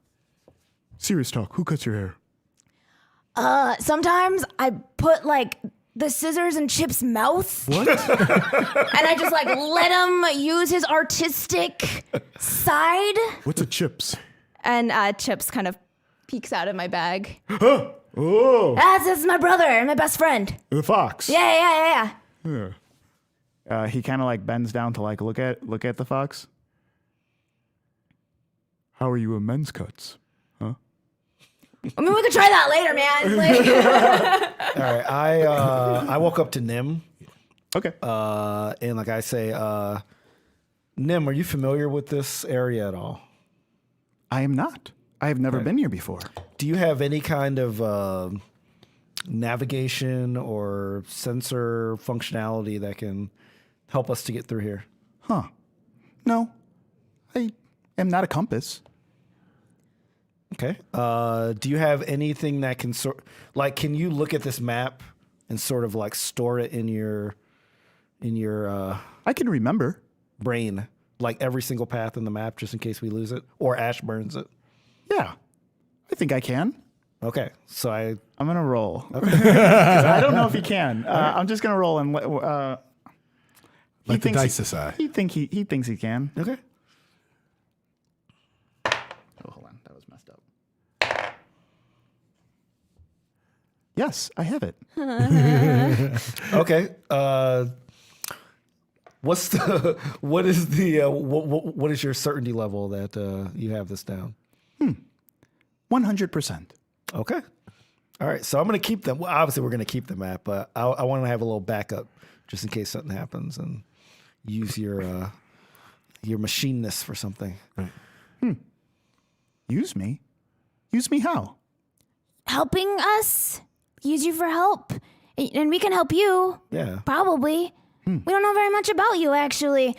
Serious talk. Who cuts your hair? Sometimes I put like the scissors in Chip's mouth. What? And I just like let him use his artistic side. What's a chips? And Chips kind of peeks out of my bag. Oh, This is my brother, my best friend. the fox. Yeah. He kind of like bends down to like look at the fox. How are you in men's cuts? I mean, we could try that later, man. Like, All right. I woke up to Nim, Okay. And like I say, Nim, are you familiar with this area at all? I am not. I have never been here before. Do you have any kind of navigation or sensor functionality that can help us to get through here? Huh. No. I am not a compass. Okay. Do you have anything that can can you look at this map and sort of like store it in your I can remember. brain, like every single path in the map, just in case we lose it, or Ash burns it? Yeah. I think I can. Okay. So I'm going to roll. I don't know if he can. I'm just going to roll and Let the dice decide. He thinks he can. okay. Oh, hold on. That was messed up. Yes, I have it. Okay. What is your certainty level that you have this down? 100%. Okay. All right. So I'm going to keep them. Well, obviously, we're going to keep the map, but I want to have a little backup just in case something happens and use your machineness for something. Right. Use me? Use me how? Helping us. Use you for help. And we can help you. Yeah. Probably. We don't know very much about you, actually.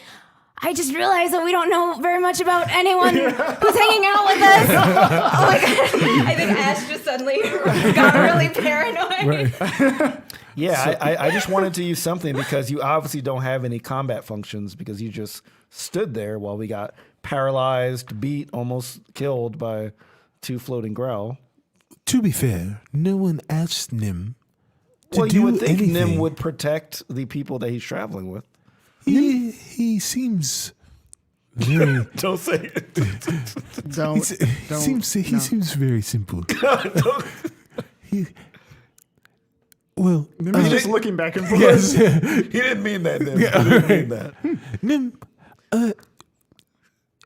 I just realized that we don't know very much about anyone who's hanging out with us. Oh my god! I think Ash just suddenly got really paranoid. Yeah, I just wanted to use something because you obviously don't have any combat functions because you just stood there while we got paralyzed, beat, almost killed by 2 floating growl. To be fair, no one asked Nim to Well, do you would think anything. Nim would protect the people that he's traveling with. He seems very. Don't say it. Don't. He seems very simple. Well, He's just looking back and forth. yes, He didn't mean that, Nim. He didn't mean that. Nim.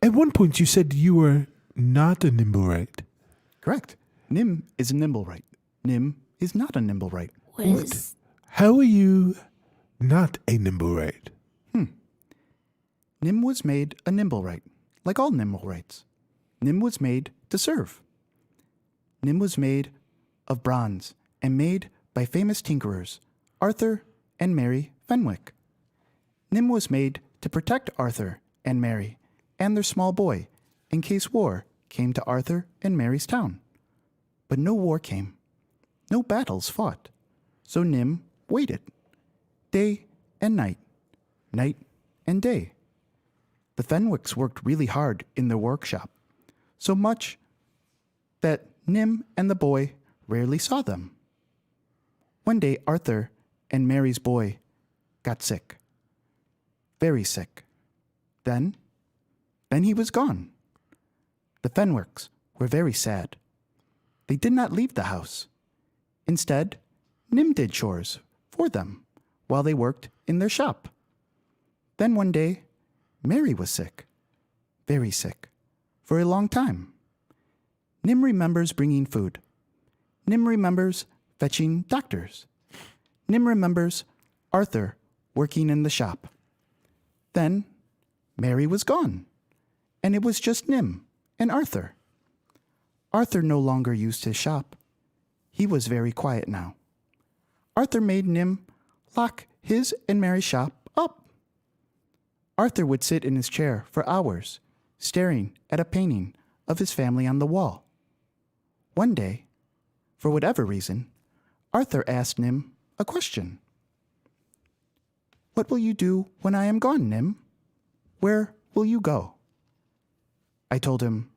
At one point, you said you were not a Nimblewright. Correct. Nim is a Nimblewright. Nim is not a Nimblewright. What is... How are you not a Nimblewright? Nim was made a Nimblewright, like all Nimblewrights. Nim was made to serve. Nim was made of bronze and made by famous tinkerers, Arthur and Mary Fenwick. Nim was made to protect Arthur and Mary and their small boy in case war came to Arthur and Mary's town. But no war came. No battles fought. So Nim waited. Day and night. Night and day. The Fenwicks worked really hard in their workshop. So much that Nim and the boy rarely saw them. One day Arthur and Mary's boy got sick. Very sick. Then he was gone. The Fenwicks were very sad. They did not leave the house. Instead, Nim did chores for them while they worked in their shop. Then one day, Mary was sick, very sick, for a long time. Nim remembers bringing food. Nim remembers fetching doctors. Nim remembers Arthur working in the shop. Then Mary was gone, and it was just Nim and Arthur. Arthur no longer used his shop. He was very quiet now. Arthur made Nim lock his and Mary's shop up. Arthur would sit in his chair for hours, staring at a painting of his family on the wall. One day, for whatever reason, Arthur asked Nim a question. "What will you do when I am gone, Nim? Where will you go?" I told him,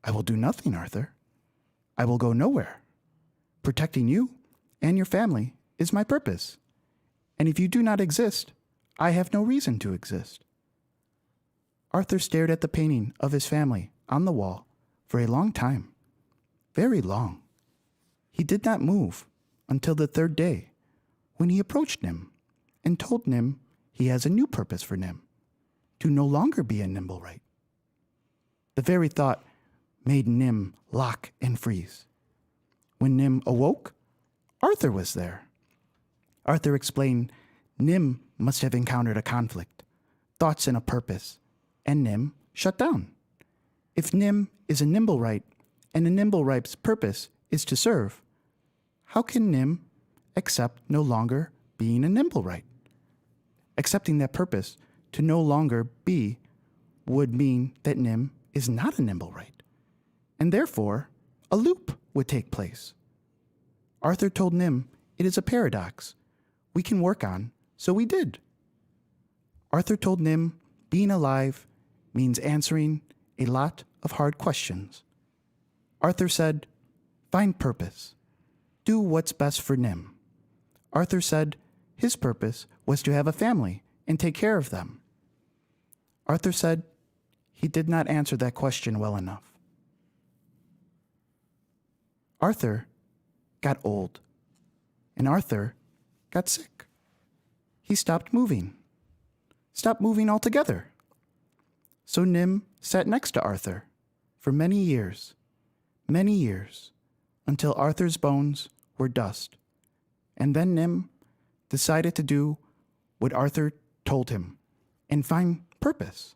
"I will do nothing, Arthur. I will go nowhere. Protecting you and your family is my purpose. And if you do not exist, I have no reason to exist." Arthur stared at the painting of his family on the wall for a long time. Very long. He did not move until the 3rd day, when he approached Nim and told Nim he has a new purpose for Nim, to no longer be a Nimblewright. The very thought made Nim lock and freeze. When Nim awoke, Arthur was there. Arthur explained Nim must have encountered a conflict, thoughts and a purpose, and Nim shut down. If Nim is a Nimblewright, and a Nimblewright's purpose is to serve, how can Nim accept no longer being a Nimblewright? Accepting that purpose to no longer be would mean that Nim is not a Nimblewright, and therefore a loop would take place. Arthur told Nim it is a paradox we can work on, so we did. Arthur told Nim being alive means answering a lot of hard questions. Arthur said, find purpose. Do what's best for Nim. Arthur said his purpose was to have a family and take care of them. Arthur said he did not answer that question well enough. Arthur got old, and Arthur got sick. He stopped moving altogether. So Nim sat next to Arthur for many years, until Arthur's bones were dust. And then Nim decided to do what Arthur told him and find purpose.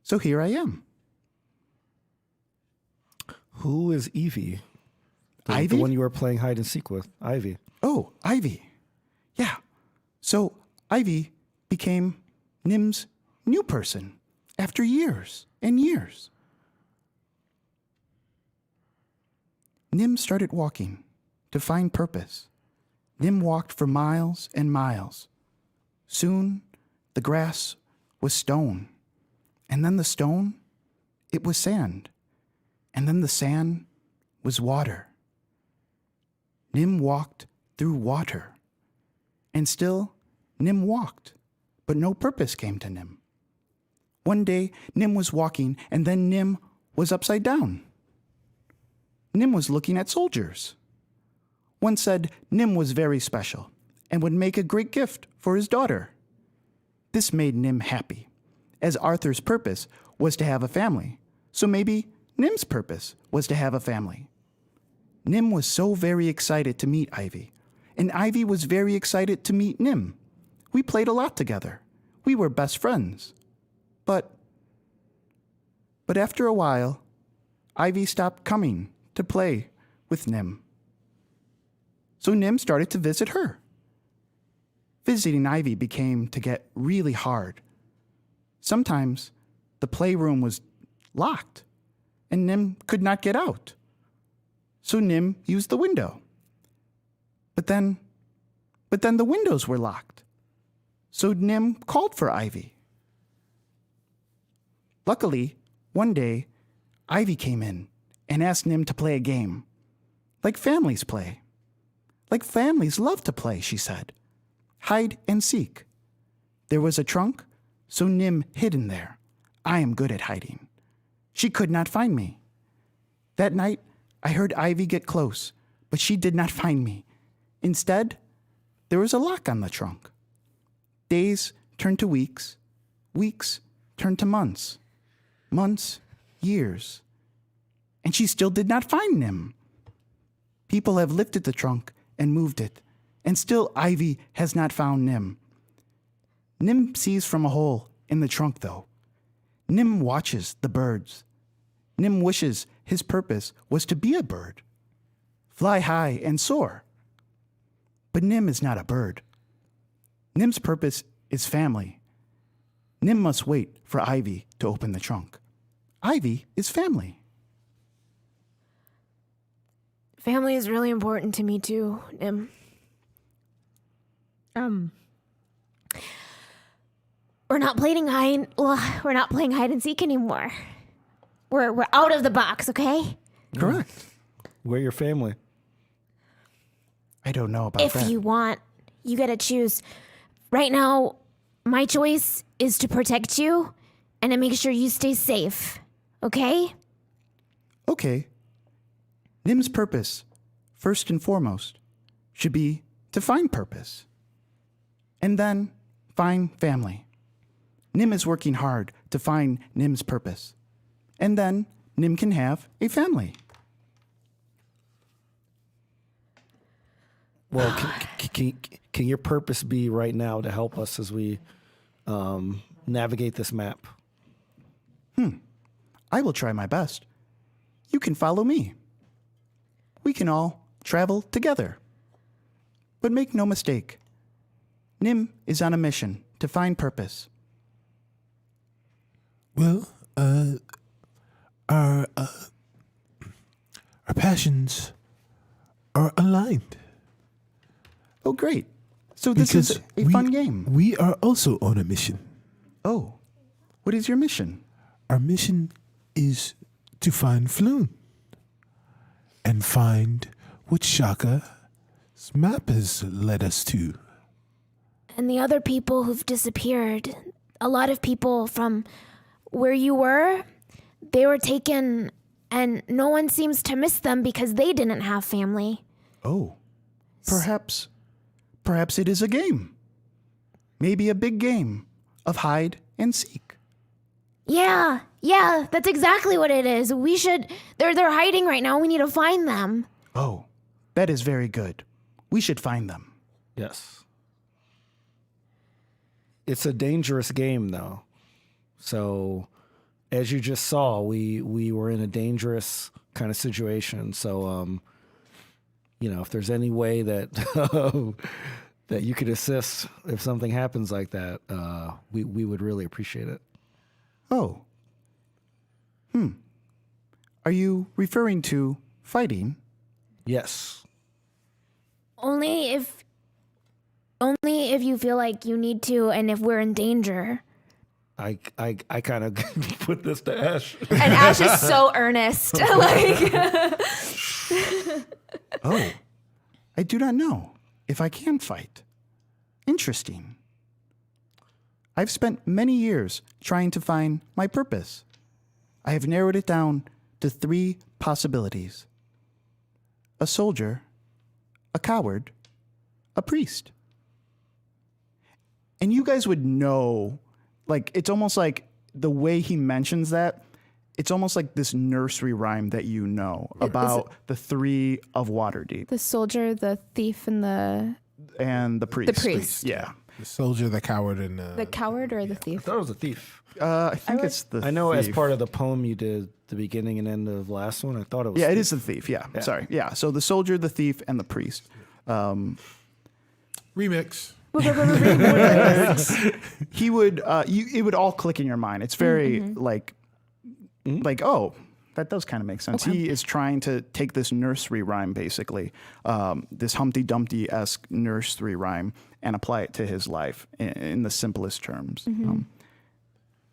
So here I am. Who is Evie? Ivy? The one you were playing hide and seek with. Ivy. Oh, Ivy. Yeah. So Ivy became Nim's new person after years and years. Nim started walking to find purpose. Nim walked for miles and miles. Soon, the grass was stone. And then the stone, it was sand. And then the sand was water. Nim walked through water. And still, Nim walked, but no purpose came to Nim. One day, Nim was walking, and then Nim was upside down. Nim was looking at soldiers. One said Nim was very special and would make a great gift for his daughter. This made Nim happy, as Arthur's purpose was to have a family, so maybe Nim's purpose was to have a family. Nim was so very excited to meet Ivy, and Ivy was very excited to meet Nim. We played a lot together. We were best friends. But after a while, Ivy stopped coming to play with Nim. So Nim started to visit her. Visiting Ivy became to get really hard. Sometimes the playroom was locked, and Nim could not get out. So Nim used the window. But then the windows were locked. So Nim called for Ivy. Luckily, one day, Ivy came in and asked Nim to play a game. Like families play. Like families love to play, she said. Hide and seek. There was a trunk, so Nim hid in there. I am good at hiding. She could not find me. That night, I heard Ivy get close, but she did not find me. Instead, there was a lock on the trunk. Days turned to weeks. Weeks turned to months. Months, years. And she still did not find Nim. People have lifted the trunk and moved it, and still Ivy has not found Nim. Nim sees from a hole in the trunk, though. Nim watches the birds. Nim wishes his purpose was to be a bird. Fly high and soar. But Nim is not a bird. Nim's purpose is family. Nim must wait for Ivy to open the trunk. Ivy is family. Family is really important to me too, Nim. We're not playing hide and seek anymore. We're out of the box, okay? Correct. We're your family. I don't know about If that. you want, you gotta choose. Right now, my choice is to protect you and to make sure you stay safe, okay? Okay. Nim's purpose, first and foremost, should be to find purpose. And then find family. Nim is working hard to find Nim's purpose. And then Nim can have a family. Well, can your purpose be right now to help us as we navigate this map? I will try my best. You can follow me. We can all travel together. But make no mistake, Nim is on a mission to find purpose. Well, our passions are aligned. Oh, great. So this is a fun game. We are also on a mission. Oh, what is your mission? Our mission is to find Floon and find what Shaka's map has led us to. And the other people who've disappeared, a lot of people from where you were, they were taken, and no one seems to miss them because they didn't have family. Oh, perhaps it is a game. Maybe a big game of hide and seek. Yeah, that's exactly what it is. We should, they're hiding right now. We need to find them. Oh, that is very good. We should find them. Yes. It's a dangerous game, though. So, as you just saw, we were in a dangerous kind of situation. So, if there's any way that that you could assist if something happens like that, we would really appreciate it. Oh. Are you referring to fighting? Yes. Only if you feel like you need to, and if we're in danger. I kind of put this to Ash. And Ash is so earnest. Oh, I do not know if I can fight. Interesting. I've spent many years trying to find my purpose. I have narrowed it down to 3 possibilities: a soldier, a coward, a priest. And you guys would know, like, it's almost like the way he mentions that, it's almost like this nursery rhyme that you know about the 3 of Waterdeep. The soldier, the thief, and the priest. The priest. Yeah. The soldier, the coward, and the coward or the I thief. thought it was a thief. I think it's the I know thief. as part of the poem you did the beginning and end of last one, I thought it was Yeah, it thief. is the thief. Yeah. Sorry. Yeah. So the soldier, the thief, and the priest. remix. He would it would all click in your mind. It's very like oh, that does kind of make sense. He is trying to take this nursery rhyme, basically, this Humpty Dumpty-esque nursery rhyme, and apply it to his life in the simplest terms.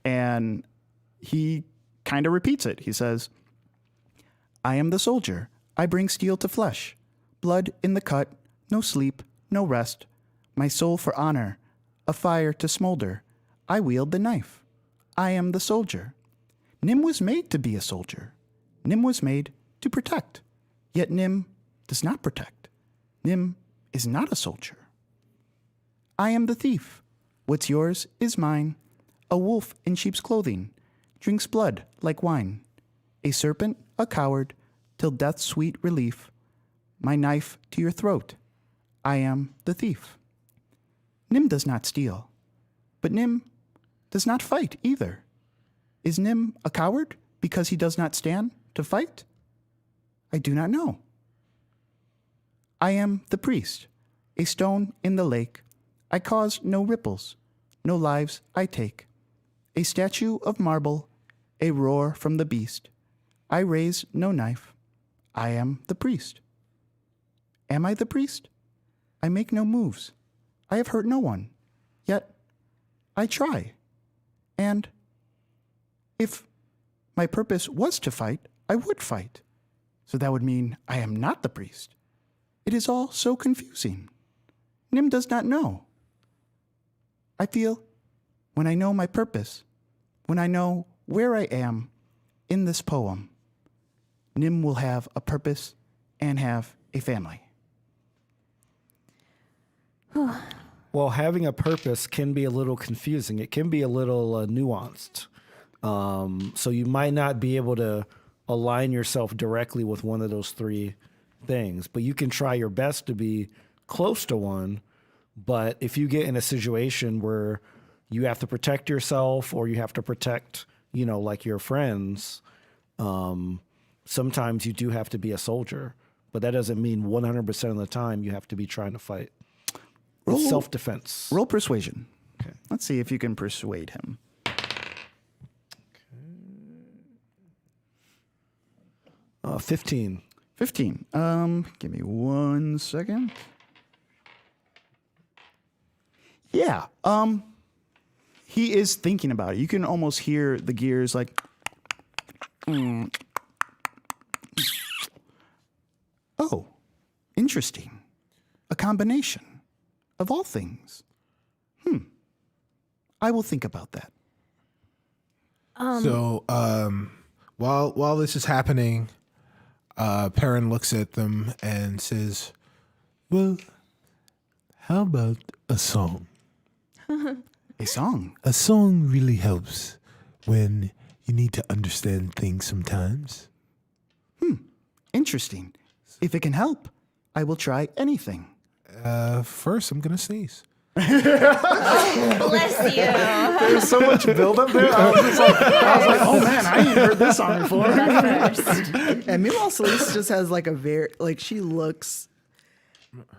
And he kind of repeats it. He says, I am the soldier. I bring steel to flesh, blood in the cut, no sleep, no rest. My soul for honor, a fire to smolder. I wield the knife. I am the soldier. Nim was made to be a soldier. Nim was made to protect. Yet Nim does not protect. Nim is not a soldier. I am the thief. What's yours is mine. A wolf in sheep's clothing drinks blood like wine. A serpent, a coward, till death's sweet relief. My knife to your throat. I am the thief. Nim does not steal, but Nim does not fight either. Is Nim a coward because he does not stand to fight? I do not know. I am the priest, a stone in the lake. I cause no ripples, no lives I take. A statue of marble, a roar from the beast. I raise no knife. I am the priest. Am I the priest? I make no moves. I have hurt no one. Yet I try. And if my purpose was to fight, I would fight. So that would mean I am not the priest. It is all so confusing. Nim does not know. I feel when I know my purpose, when I know where I am in this poem, Nim will have a purpose and have a family. Well, having a purpose can be a little confusing. It can be a little nuanced. So you might not be able to align yourself directly with one of those 3 things, but you can try your best to be close to one, but if you get in a situation where you have to protect yourself or you have to protect, like your friends, sometimes you do have to be a soldier, but that doesn't mean 100% of the time you have to be trying to fight. It's self-defense. Roll persuasion. Okay. Let's see if you can persuade him. 15. 15. Give me 1 second. Yeah. He is thinking about it. You can almost hear the gears like. Oh, interesting. A combination of all things. I will think about that. So while this is happening, Perrin looks at them and says, well, how about a song? A song? A song really helps when you need to understand things sometimes. Interesting. If it can help, I will try anything. First, I'm going to sneeze. Bless you. There's so much buildup there. I was like, oh man, I ain't heard this song before. That's first. And meanwhile, Celeste just has like a she looks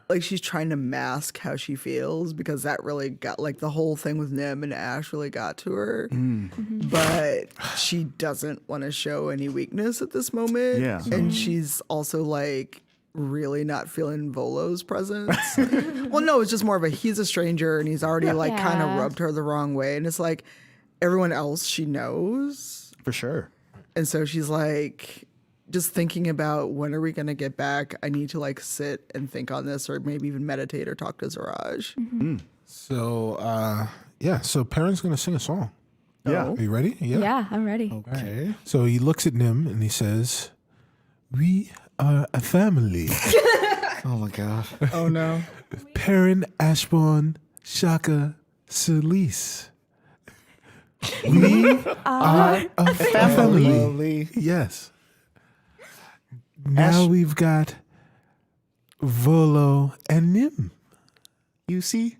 like she's trying to mask how she feels because that really got like the whole thing with Nim and Ash really got to her. But she doesn't want to show any weakness at this moment. Yeah. And she's also like really not feeling Volo's presence. Well, no, it's just more of he's a stranger and he's already like kind of rubbed her the wrong way. And it's like everyone else she knows. For sure. And so she's like just thinking about when are we going to get back? I need to like sit and think on this or maybe even meditate or talk to Zaraj. So, so Perrin's going to sing a song. Yeah. Are you ready? Yeah, I'm ready. Okay. So he looks at Nim and he says, we are a family. Oh my God. Oh no. Perrin, Ashbourne, Shaka, Celise. We are a family. Lovely. Yes. Now we've got Volo and Nim. You see?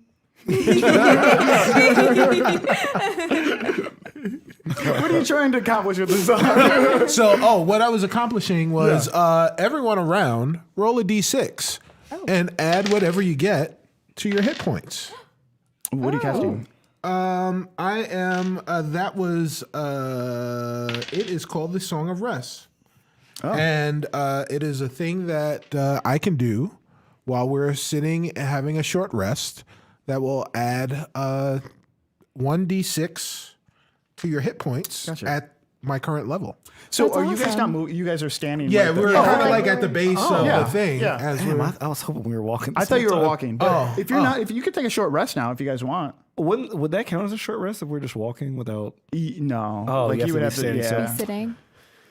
What are you trying to accomplish with this song? So, what I was accomplishing was everyone around roll a d6 and add whatever you get to your hit points. What are you casting? I am. That was. It is called the Song of Rest, and it is a thing that I can do while we're sitting and having a short rest. That will add 1d6 to your hit points at my current level. So That's are you guys awesome. not moving? You guys are standing. Yeah, right we're there. kind of like at the base of Yeah, the thing. yeah. As Damn, we're, I was hoping we were walking. I thought you were walking. But if you're not, if you could take a short rest now, if you guys want. Would that count as a short rest if we're just walking without? No. Oh, like you have to be standing still. Sitting.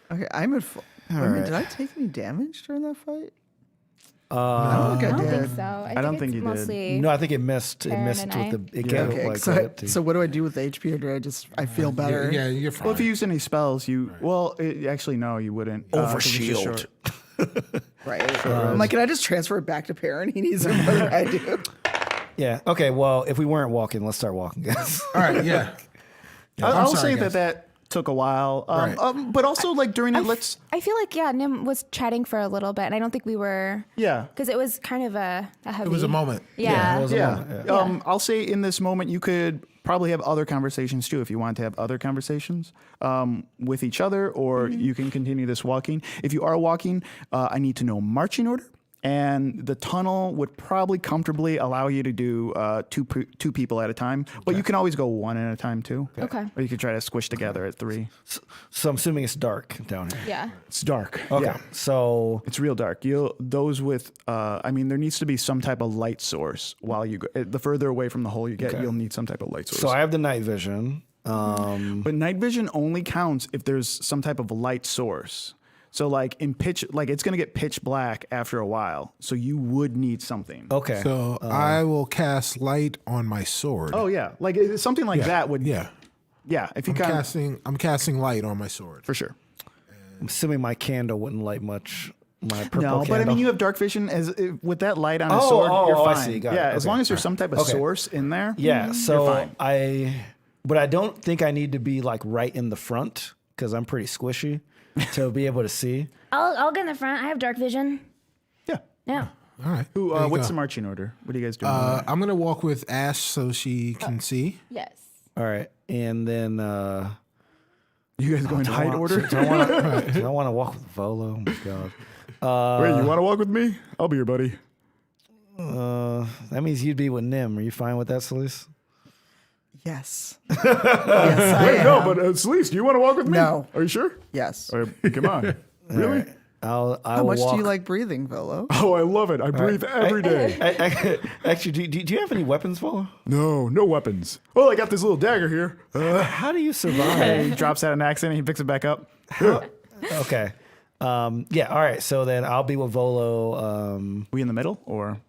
Okay, I'm at full. right. Did I take any damage during that fight? Uh, I don't think I I don't did. think so. I don't it's think you did. mostly no, I think it missed. It Aaron missed and with I. the. It Yeah. gave Okay, like so, that too. so what do I do with the HP, or do I feel better? yeah, you're fine. Well, if you used any spells, you actually no, you wouldn't. 'cause it's just Overshield. short. Right. I'm like, can I just transfer it back to Perrin? He needs it more than I do. Yeah. Okay. Well, if we weren't walking, let's start walking, guys. All right, yeah. I'll sorry, say guys. that took a while. Right. But also like during it, let's. I feel like Nim was chatting for a little bit, and I don't think we were. Yeah. Because it was kind of a heavy. It was a moment. Yeah. it was a Yeah. moment, I'll say in this moment, you could probably have other conversations too if you want to have other conversations with each other, or you can continue this walking. If you are walking, I need to know marching order. And the tunnel would probably comfortably allow you to do two people at a time, but you can always go one at a time too. Okay. Or you could try to squish together at 3. So I'm assuming it's dark down here. Yeah. It's dark. Okay. Yeah. So It's real dark. Those with, there needs to be some type of light source while you go. The further away from the hole you get, you'll need some type of light source. so I have the night vision. But night vision only counts if there's some type of light source. So like it's gonna get pitch black after a while. So you would need something. Okay. So I will cast light on my sword. Oh yeah, like something like that would. Yeah. Yeah, if you I'm casting light on my sword. for sure. I'm assuming my candle wouldn't light much my purple No, candle. but I mean, you have dark vision with that light on a sword. You're I fine. see. Got it. Yeah, as Okay. long as there's some type of Okay. source in there. Yeah, so fine. but I don't think I need to be like right in the front because I'm pretty squishy to be able to see. I'll get in the front. I have dark vision. Yeah. Yeah. All right. Who? there you What's go. the marching order? What are you guys doing? I'm gonna walk with Ash so she can see. Yes. All right, and then you guys going height order? Do I want to walk with Volo? Oh my god. Wait, you want to walk with me? I'll be your buddy. That means you'd be with Nim. Are you fine with that, Celise? Yes. Yes, I am. No, but Celise, do you want to walk with me? No. Are you sure? Yes. All right, come on. Really? I How will much walk. do you like breathing, Volo? Oh, I love it. I breathe every day. Actually, do you have any weapons, Volo? No weapons. Oh, I got this little dagger here. How do you survive? He drops out an accent and he picks it back up. Okay. Yeah. All right. So then I'll be with Volo. We in the middle or?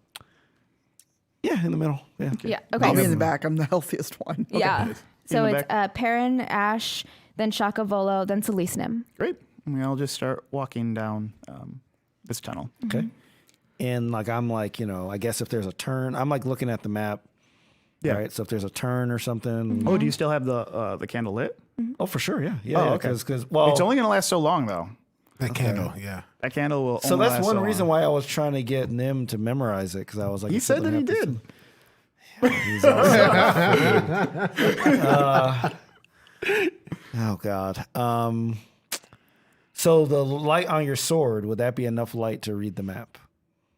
Yeah, in the middle. Yeah. Yeah. Okay. I'll be in the back. I'm the healthiest one. Yeah. So the it's Perrin, Ash, then Shaka Volo, then Celise Nim. Great. And I'll just start walking down this tunnel. Okay. And like I'm like, I guess if there's a turn, I'm like looking at the map. Yeah. Right. So if there's a turn or something. Oh, do you still have the candle lit? Oh, for sure. Yeah. Yeah. Oh, yeah, okay. Because well, It's only going to last so long, though. That candle, yeah. That candle will. so only that's last one so reason long. why I was trying to get Nim to memorize it because I was like, He if said that something he happens did. He's awesome. Oh God. So the light on your sword, would that be enough light to read the map?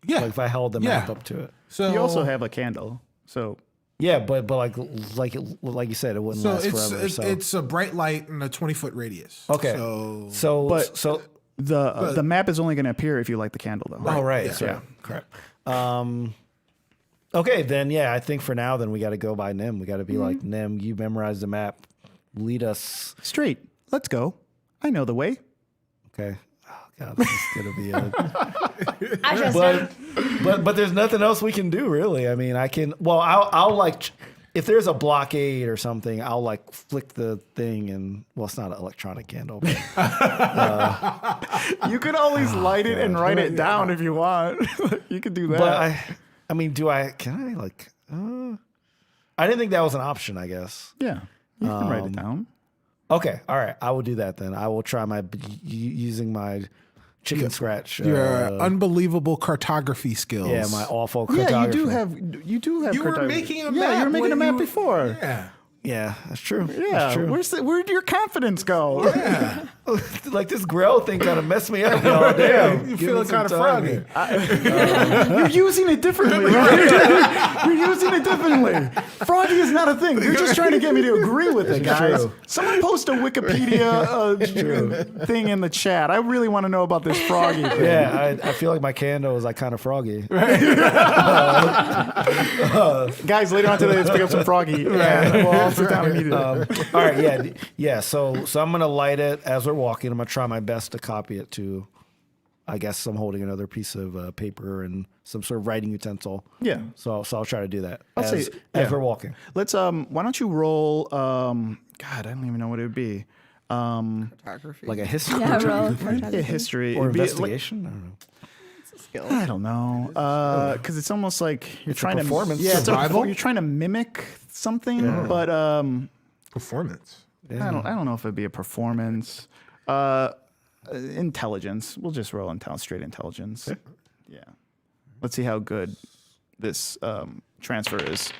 Yeah. Like if I held the map up to it. So You also have a candle, so Yeah, but like you said, it wouldn't so last it's forever. it's, So it's a bright light in a 20-foot radius. okay. So So the map is only going to appear if you light the candle, though. oh right, yeah. so, Yeah. crap. Okay, then yeah, I think for now, then we got to go by Nim. We got to be like Nim. You memorize the map, lead us. Straight. Let's go. I know the way. Okay. Oh God, this is gonna be a. I just But there's nothing else we can do really. I mean, I can. Well, I'll like. If there's a blockade or something, I'll like flick the thing and well, it's not an electronic candle. But, You could always light it and write it down if you want. You could do that. but I mean, can I like? I didn't think that was an option. I guess. yeah, you can write it down. Okay, all right. I will do that then. I will try using my chicken scratch. your unbelievable cartography skills. Yeah, my awful Yeah, cartography. you do have. You were cartography. making a Yeah, map. you were making a when map you- before. Yeah. Yeah, that's true. Yeah, That's true. where'd your confidence go? Like this grill thing kind of messed me up. Oh, damn. You Give feeling me some kind of time froggy. here. You're using it differently. Right? You're using it differently. Froggy is not a thing. You're just trying to get me to agree with it, guys. true. Someone post a Wikipedia thing in the chat. I really want to know about this froggy thing. Yeah, I feel like my candle is like kind of froggy. Guys, later on today, let's pick up some froggy. And we'll all sit down and eat it. All right, yeah. So I'm gonna light it as we're walking. I'm gonna try my best to copy it to. I guess I'm holding another piece of paper and some sort of writing utensil. Yeah. So I'll try to do that I'll as say- yeah. we're walking. Let's why don't you roll God, I don't even know what it would be. Photography. Like a history Yeah, roll. Yeah, history or It'd be like- investigation. I don't know. skill. I don't know, because it's almost like you're It's a trying performance. to Survival? you're trying to mimic something, but Performance. I don't know if it'd be a performance. Intelligence. We'll just roll straight intelligence. Yeah. Let's see how good this transfer is.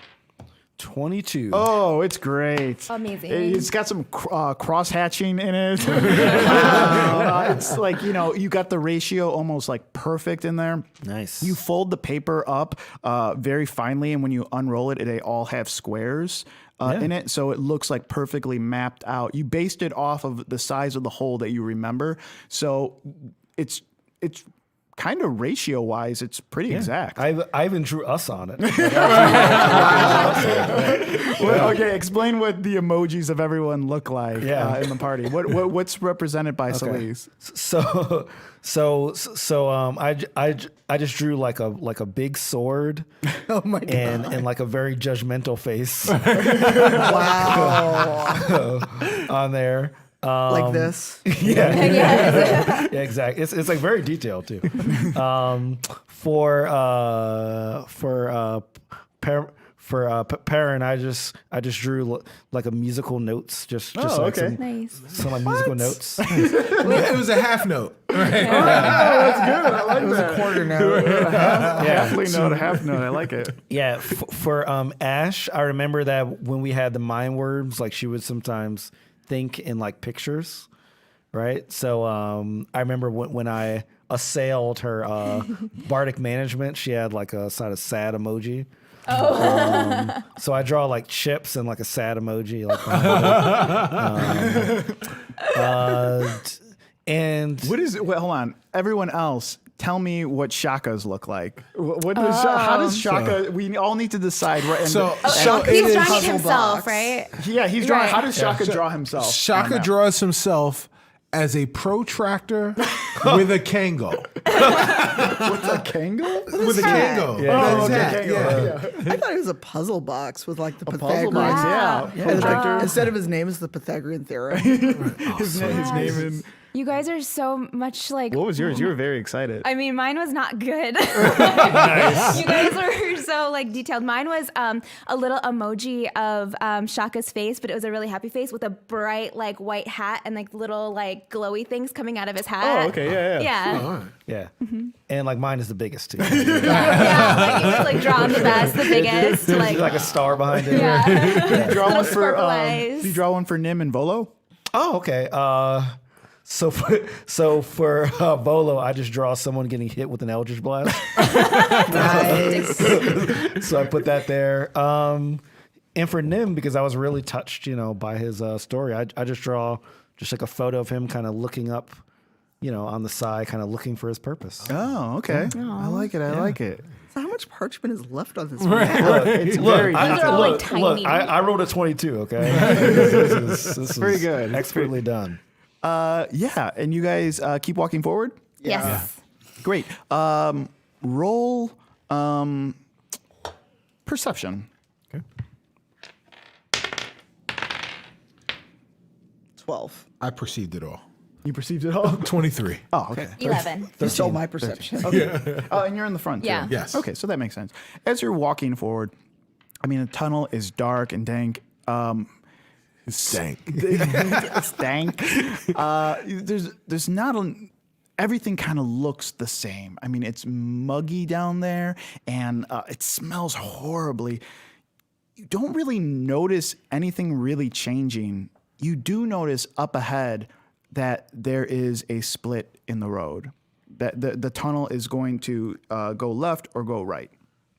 22. Oh, it's great. Amazing. It's got some cross hatching in it. It's like, you got the ratio almost like perfect in there. Nice. You fold the paper up very finely, and when you unroll it, they all have squares in it, so it looks like perfectly mapped out. You based it off of the size of the hole that you remember, so it's kind of ratio-wise, it's pretty exact. Ivan drew us on it. Well, okay, explain what the emojis of everyone look like Yeah. in the party. What's represented by Celise? I just drew like a big sword. Oh my god! And like a very judgmental face Wow. on there. Like this. Yeah, exactly. It's like very detailed too. For Perrin, I just drew like a musical notes, just like okay. Nice. some like musical notes. It was a half note. Right? I It was a quarter note. Halfly note, a half note. I like it. Yeah, for Ash, I remember that when we had the mind words, like she would sometimes think in like pictures, right? So I remember when I assailed her bardic management, she had like a sort of sad emoji. So I draw like chips and like a sad emoji, like and What is it? Wait, hold on. Everyone else, tell me what Shaka's look like. What does how does Shaka? We all need to decide. Right. And So He's it is drawing it puzzle himself, box. right? yeah, he's drawing. Right. How does Shaka draw himself? Shaka draws himself as a protractor with a Kango. What's a Kango? With a Kango. Oh, okay, That's Kango. yeah. I thought it was a puzzle box with like the Puzzle Pythagorean. box, Wow. yeah. And, like, Protractor. instead of his name is the Pythagorean theorem. His name in. You guys are so much like. What was yours? You were very excited. I mean, mine was not good. You guys were so like detailed. Mine was a little emoji of Shaka's face, but it was a really happy face with a bright like white hat and like little like glowy things coming out of his hat. Oh, okay, yeah. Yeah. yeah, and like mine is the biggest too. Yeah, like it was like drawn the best, the biggest. There's like a star behind it. yeah. Did you draw one for? sparkle eyes. Did you draw one for Nim and Volo? Oh, okay. So for Bolo, I just draw someone getting hit with an Eldritch Blast. Nice. So I put that there. And for Nim, because I was really touched, by his story, I just draw just like a photo of him kind of looking up, on the side, kind of looking for his purpose. Oh, okay. I like it. I like it. So how much parchment is left on this? It's very. Those are all, like, tiny. I wrote a 22. Okay, this is very good. expertly done. Yeah, and you guys keep walking forward. Yes. Great. Roll perception. 12. I perceived it all. You perceived it all. 23. Oh, okay. 11. You stole my perception. And you're in the front too. Yeah. Yes. Okay, so that makes sense. As you're walking forward, I mean, the tunnel is dark and dank. Stank. Stank. There's not everything kind of looks the same. I mean, it's muggy down there, and it smells horribly. You don't really notice anything really changing. You do notice up ahead that there is a split in the road. That the tunnel is going to go left or go right.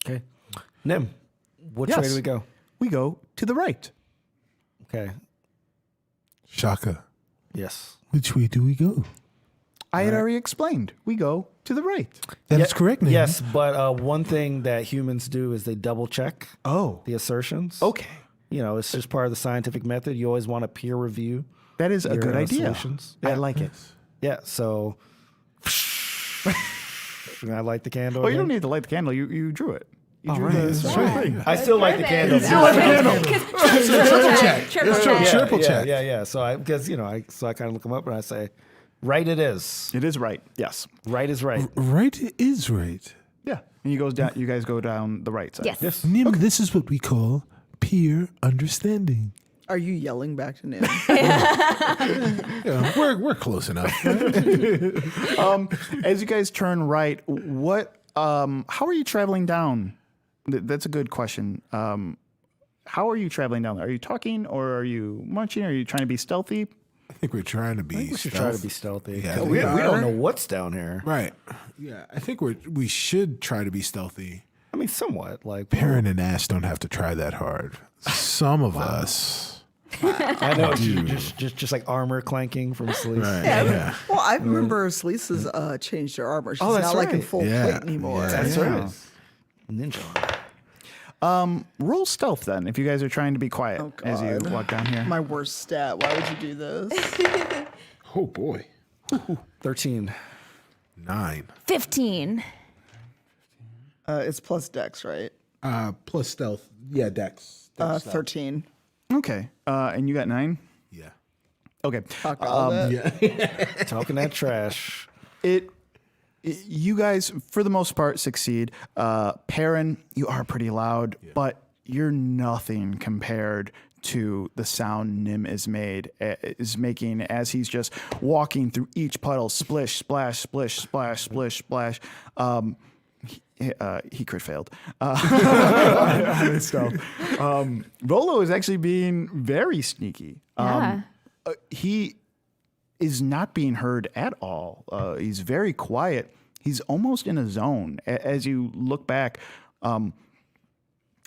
Okay, Nim, which Yes. way do we go? We go to the right. Okay, Shaka, yes. which way do we go? I had already explained. We go to the right. That is correct, Nate. Yes, but one thing that humans do is they double check Oh, the assertions. okay. It's just part of the scientific method. You always want to peer review. That is a your, good idea. solutions. I Yeah. like it. Yeah, so I light the candle. Well, you don't again. need to light the candle. You drew it. You drew right. the That's whole right. thing. I still light the candle. Triple check. Triple check. Yeah. So I kind of look them up and I say, right it is. It is right. Yes. Right is right. Right is right. Yeah. And you guys go down the right side. Yes. Nim, this is what we call peer understanding. Are you yelling back to Nim? Yeah, we're close enough. As you guys turn right, how are you traveling down? That's a good question. How are you traveling down? Are you talking or are you marching? Are you trying to be stealthy? I think we're trying to be. We should try to be stealthy. Yeah, we we don't know what's down here. right. Yeah, I think we should try to be stealthy. I mean, somewhat. Like Perrin and Ash don't have to try that hard. Some of us. I know, just like armor clanking from sleeves. Right. Yeah. Well, I remember Slisa's changed her armor. She's Oh, that's not like in right. full Yeah. plate anymore. Yeah. That's Yeah. right. Ninja. Roll stealth then, if you guys are trying to be quiet Oh, as you God. walk down here. My worst stat. Why would you do this? Oh boy. 13. 9. 15. It's plus dex, right? Plus stealth. Yeah, Dex. 13. Okay. And you got 9? Yeah. Okay. Fuck all that. Talking that trash. You guys, for the most part, succeed. Perrin, you are pretty loud, but you're nothing compared to the sound Nim is making as he's just walking through each puddle. Splish, splash, splish, splash, splish, splash. He crit failed on his stuff. Rolo is actually being very sneaky. He is not being heard at all. He's very quiet. He's almost in a zone. As you look back,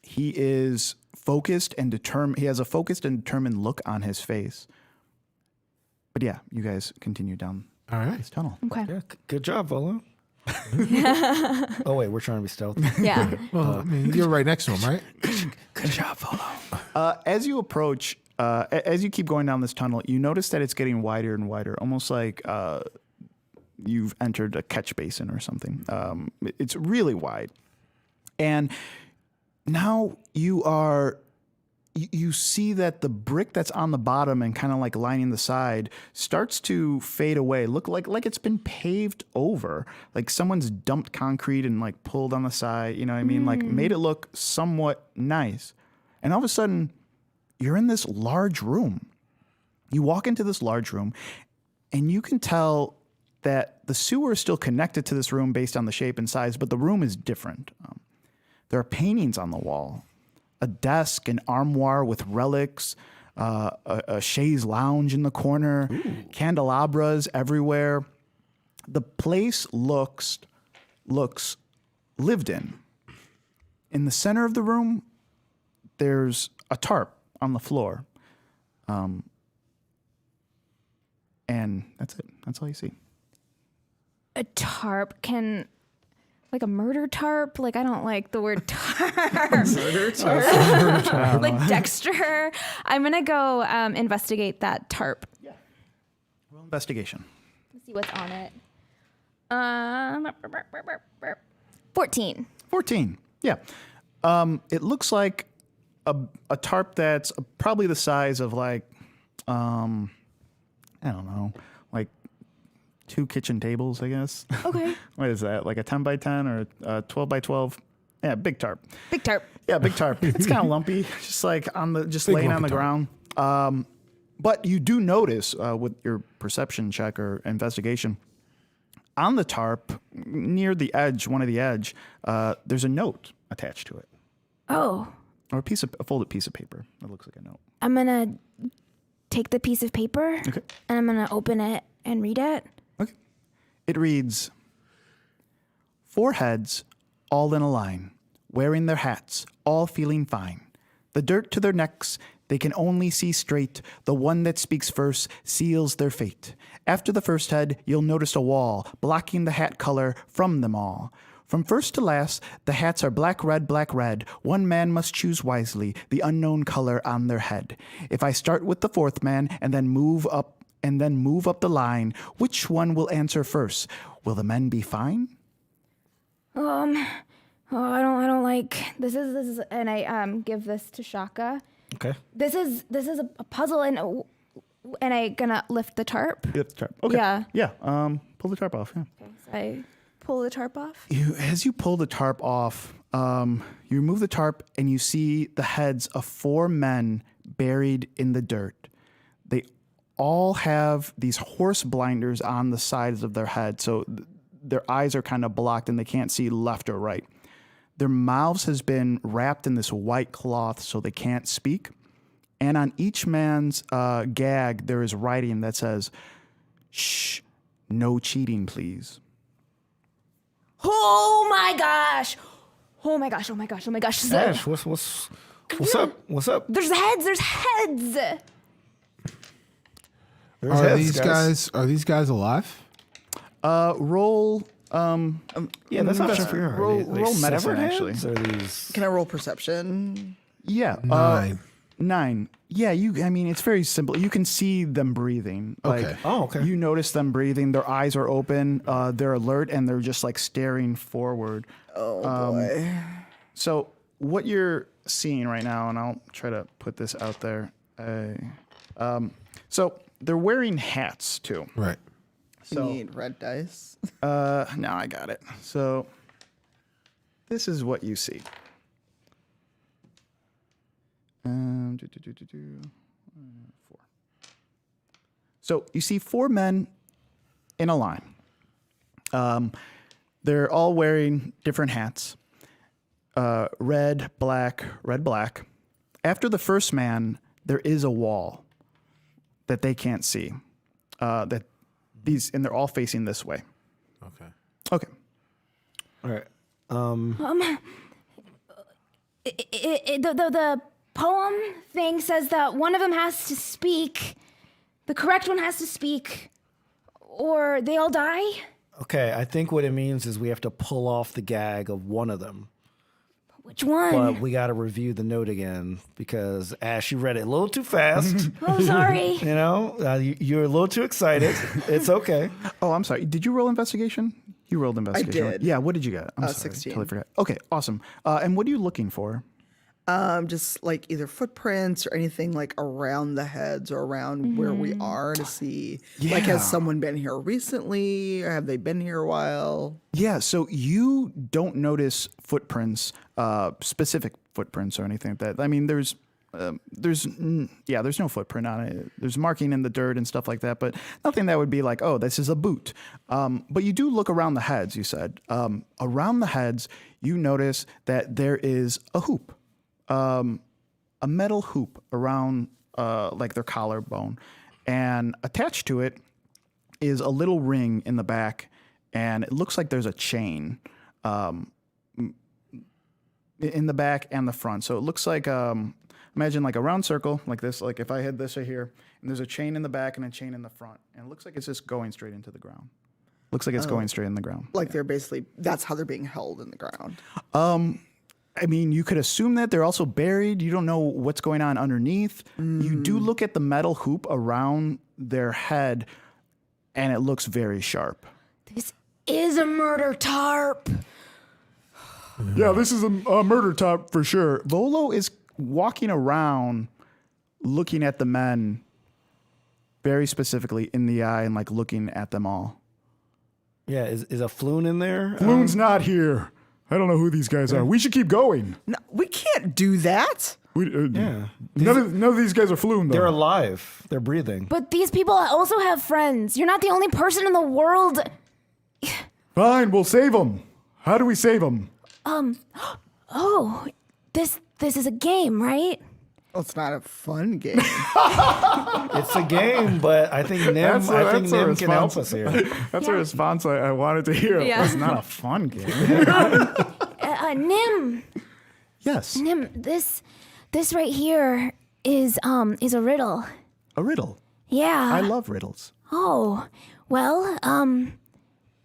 he is focused and determined. He has a focused and determined look on his face. But yeah, you guys continue down this tunnel. Okay. Yeah, good job, Volo. Oh wait, we're trying to be stealthy. Yeah. Well, I mean, you're right next to him, right? Good job, Volo. As you approach, as you keep going down this tunnel, you notice that it's getting wider and wider, almost like you've entered a catch basin or something. It's really wide. And now you see that the brick that's on the bottom and kind of like lining the side starts to fade away. Look like it's been paved over. Like someone's dumped concrete and like pulled on the side, you know what I mean? Like made it look somewhat nice. And all of a sudden, you're in this large room. You walk into this large room and you can tell that the sewer is still connected to this room based on the shape and size, but the room is different. There are paintings on the wall, a desk, an armoire with relics, a chaise lounge in the corner, candelabras everywhere. The place looks lived in. In the center of the room, there's a tarp on the floor. And that's it. That's all you see. A tarp like a murder tarp? Like, I don't like the word tarp. Murder tarp? Like Dexter. I'm going to go investigate that tarp. Yeah. Roll investigation. Let's see what's on it. 14. 14. Yeah. It looks like a tarp that's probably the size of like, I don't know, like 2 kitchen tables, I guess. Okay. What is that? Like a 10 by 10 or a 12 by 12? Yeah, big tarp. Big tarp. Yeah, big tarp. It's kind of lumpy, just like laying on the ground. But you do notice with your perception check or investigation, on the tarp near the edge, one of the edge, there's a note attached to it. Oh. Or a folded piece of paper. It looks like a note. I'm gonna take the piece of paper Okay. and I'm gonna open it and read it. Okay. It reads, 4 heads, all in a line, wearing their hats, all feeling fine. The dirt to their necks, they can only see straight. The one that speaks first seals their fate. After the first head, you'll notice a wall, blocking the hat color from them all. From first to last, the hats are black, red, black, red. One man must choose wisely, the unknown color on their head. If I start with the 4th man and then move up the line, which one will answer first? Will the men be fine? I don't like this is and I give this to Shaka. Okay. This is a puzzle and I gonna lift the tarp. Lift the tarp. Okay. Yeah. Yeah. Pull the tarp off. Yeah. Okay, so I pull the tarp off. As you pull the tarp off, you remove the tarp and you see the heads of 4 men buried in the dirt. They all have these horse blinders on the sides of their head, so their eyes are kind of blocked and they can't see left or right. Their mouths has been wrapped in this white cloth so they can't speak. And on each man's gag, there is writing that says, "Shh, no cheating, please." Oh my gosh! Oh my gosh! Oh my gosh! Oh my gosh! Ash, what's up? What's up? There's heads! There's heads! There's Are heads, these guys alive? Roll. Yeah, that's not for your roll medicine, actually. Or these... Can I roll perception? Yeah. 9. 9. Yeah, it's very simple. You can see them breathing. Okay. Oh, okay. You notice them breathing. Their eyes are open. They're alert, and they're just like staring forward. Oh, boy. So what you're seeing right now, and I'll try to put this out there. So they're wearing hats too. Right. You need red dice. No, I got it. So this is what you see. 4. So you see 4 men in a line. They're all wearing different hats. Red, black, red, black. After the first man, there is a wall that they can't see. And they're all facing this way. Okay. Okay. All right. The poem thing says that one of them has to speak. The correct one has to speak, or they all die. Okay, I think what it means is we have to pull off the gag of one of them. Which one? But we got to review the note again because Ash, you read it a little too fast. Oh, sorry. You know, you're a little too excited. It's okay. Oh, I'm sorry. Did you roll investigation? You rolled investigation. did. Right? Yeah, what did you get? I'm sorry. 16. Totally forgot. Okay, awesome. And what are you looking for? Just like either footprints or anything like around the heads or around where we are to see. Like, Yeah. has someone been here recently or have they been here a while? Yeah, so you don't notice footprints, specific footprints or anything like that. I mean, there's no footprint on it. There's marking in the dirt and stuff like that, but nothing that would be like, oh, this is a boot. But you do look around the heads, you said. Around the heads, you notice that there is a hoop, a metal hoop around like their collarbone. And attached to it is a little ring in the back, and it looks like there's a chain in the back and the front. So it looks like, imagine like a round circle like this, like if I had this right here, and there's a chain in the back and a chain in the front. And it looks like it's just going straight into the ground. Looks like it's going straight in the ground. Like they're basically, that's how they're being held in the ground. I mean, you could assume that they're also buried. You don't know what's going on underneath. You do look at the metal hoop around their head, and it looks very sharp. This is a murder tarp. Yeah, this is a murder top for sure. Volo is walking around looking at the men very specifically in the eye and like looking at them all. Yeah, is a Floon in there? Loon's not here. I don't know who these guys are. We should keep going. No, we can't do that. Yeah. None of these guys are Floon, though. They're alive. They're breathing. But these people also have friends. You're not the only person in the world. Fine, we'll save them. How do we save them? Oh, this is a game, right? Well, it's not a fun game. It's a game, but I think Nim can help us here. That's a response I wanted to hear. Yeah. It's not a fun game. Nim, Yes, Nim, this right here is a riddle. a riddle. Yeah. I love riddles. Oh, well,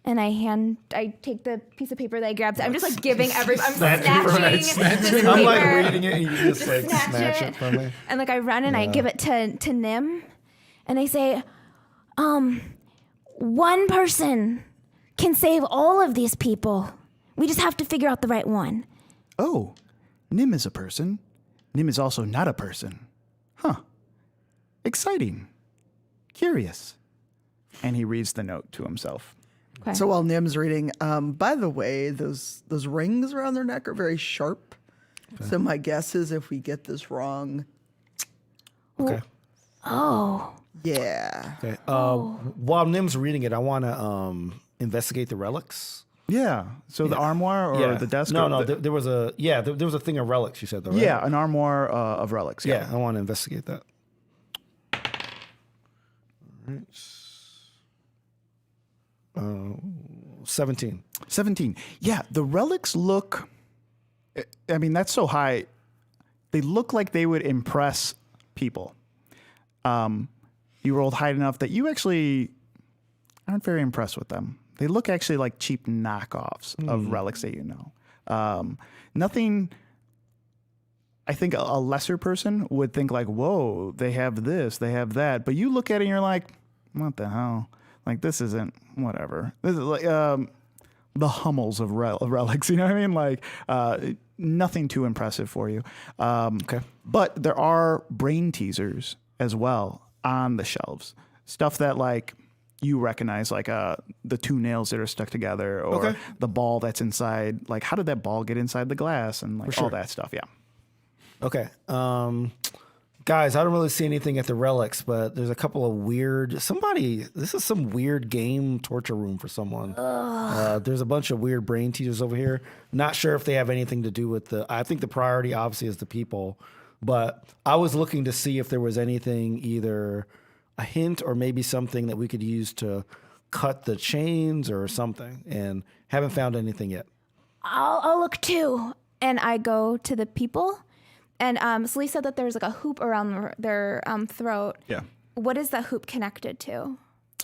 and I take the piece of paper that I grabbed. I'm just like giving I'm snatching this paper. I'm like reading it, and you just like Snatch snatch it. it from me. And like I run and I give it to Nim, and I say, one person can save all of these people. We just have to figure out the right one. Oh, Nim is a person. Nim is also not a person. Huh. Exciting. Curious. And he reads the note to himself. Okay. So while Nim's reading, by the way, those rings around their neck are very sharp. Okay. So my guess is if we get this wrong, Okay. Oh, yeah. Okay. While Nim's reading it, I want to investigate the relics. Yeah. So the armoire or the desk? No, or no. the- There was a thing of relics. You said though, right? Yeah, an armoire of relics. Yeah, I want to investigate that. All right. 17. 17. Yeah, the relics look, I mean, that's so high. They look like they would impress people. You rolled high enough that you actually aren't very impressed with them. They look actually like cheap knockoffs of relics that you know. Nothing, I think a lesser person would think like, whoa, they have this, they have that. But you look at it and you're like, what the hell? Like, this isn't whatever. This is like the Hummels of relics. You know what I mean? Like, nothing too impressive for you. Okay. But there are brain teasers as well on the shelves. Stuff that like you recognize, like the 2 nails that are stuck together, or the ball that's inside. Like, how did that ball get inside the glass, and like all that stuff? Yeah. Okay. Guys, I don't really see anything at the relics, but there's a couple of weird. This is some weird game torture room for someone. There's a bunch of weird brain teasers over here. Not sure if they have anything to do with I think the priority obviously is the people, but I was looking to see if there was anything, either a hint or maybe something that we could use to cut the chains or something, and haven't found anything yet. I'll look too. And I go to the people. And Celie said that there's like a hoop around their throat. Yeah. What is that hoop connected to?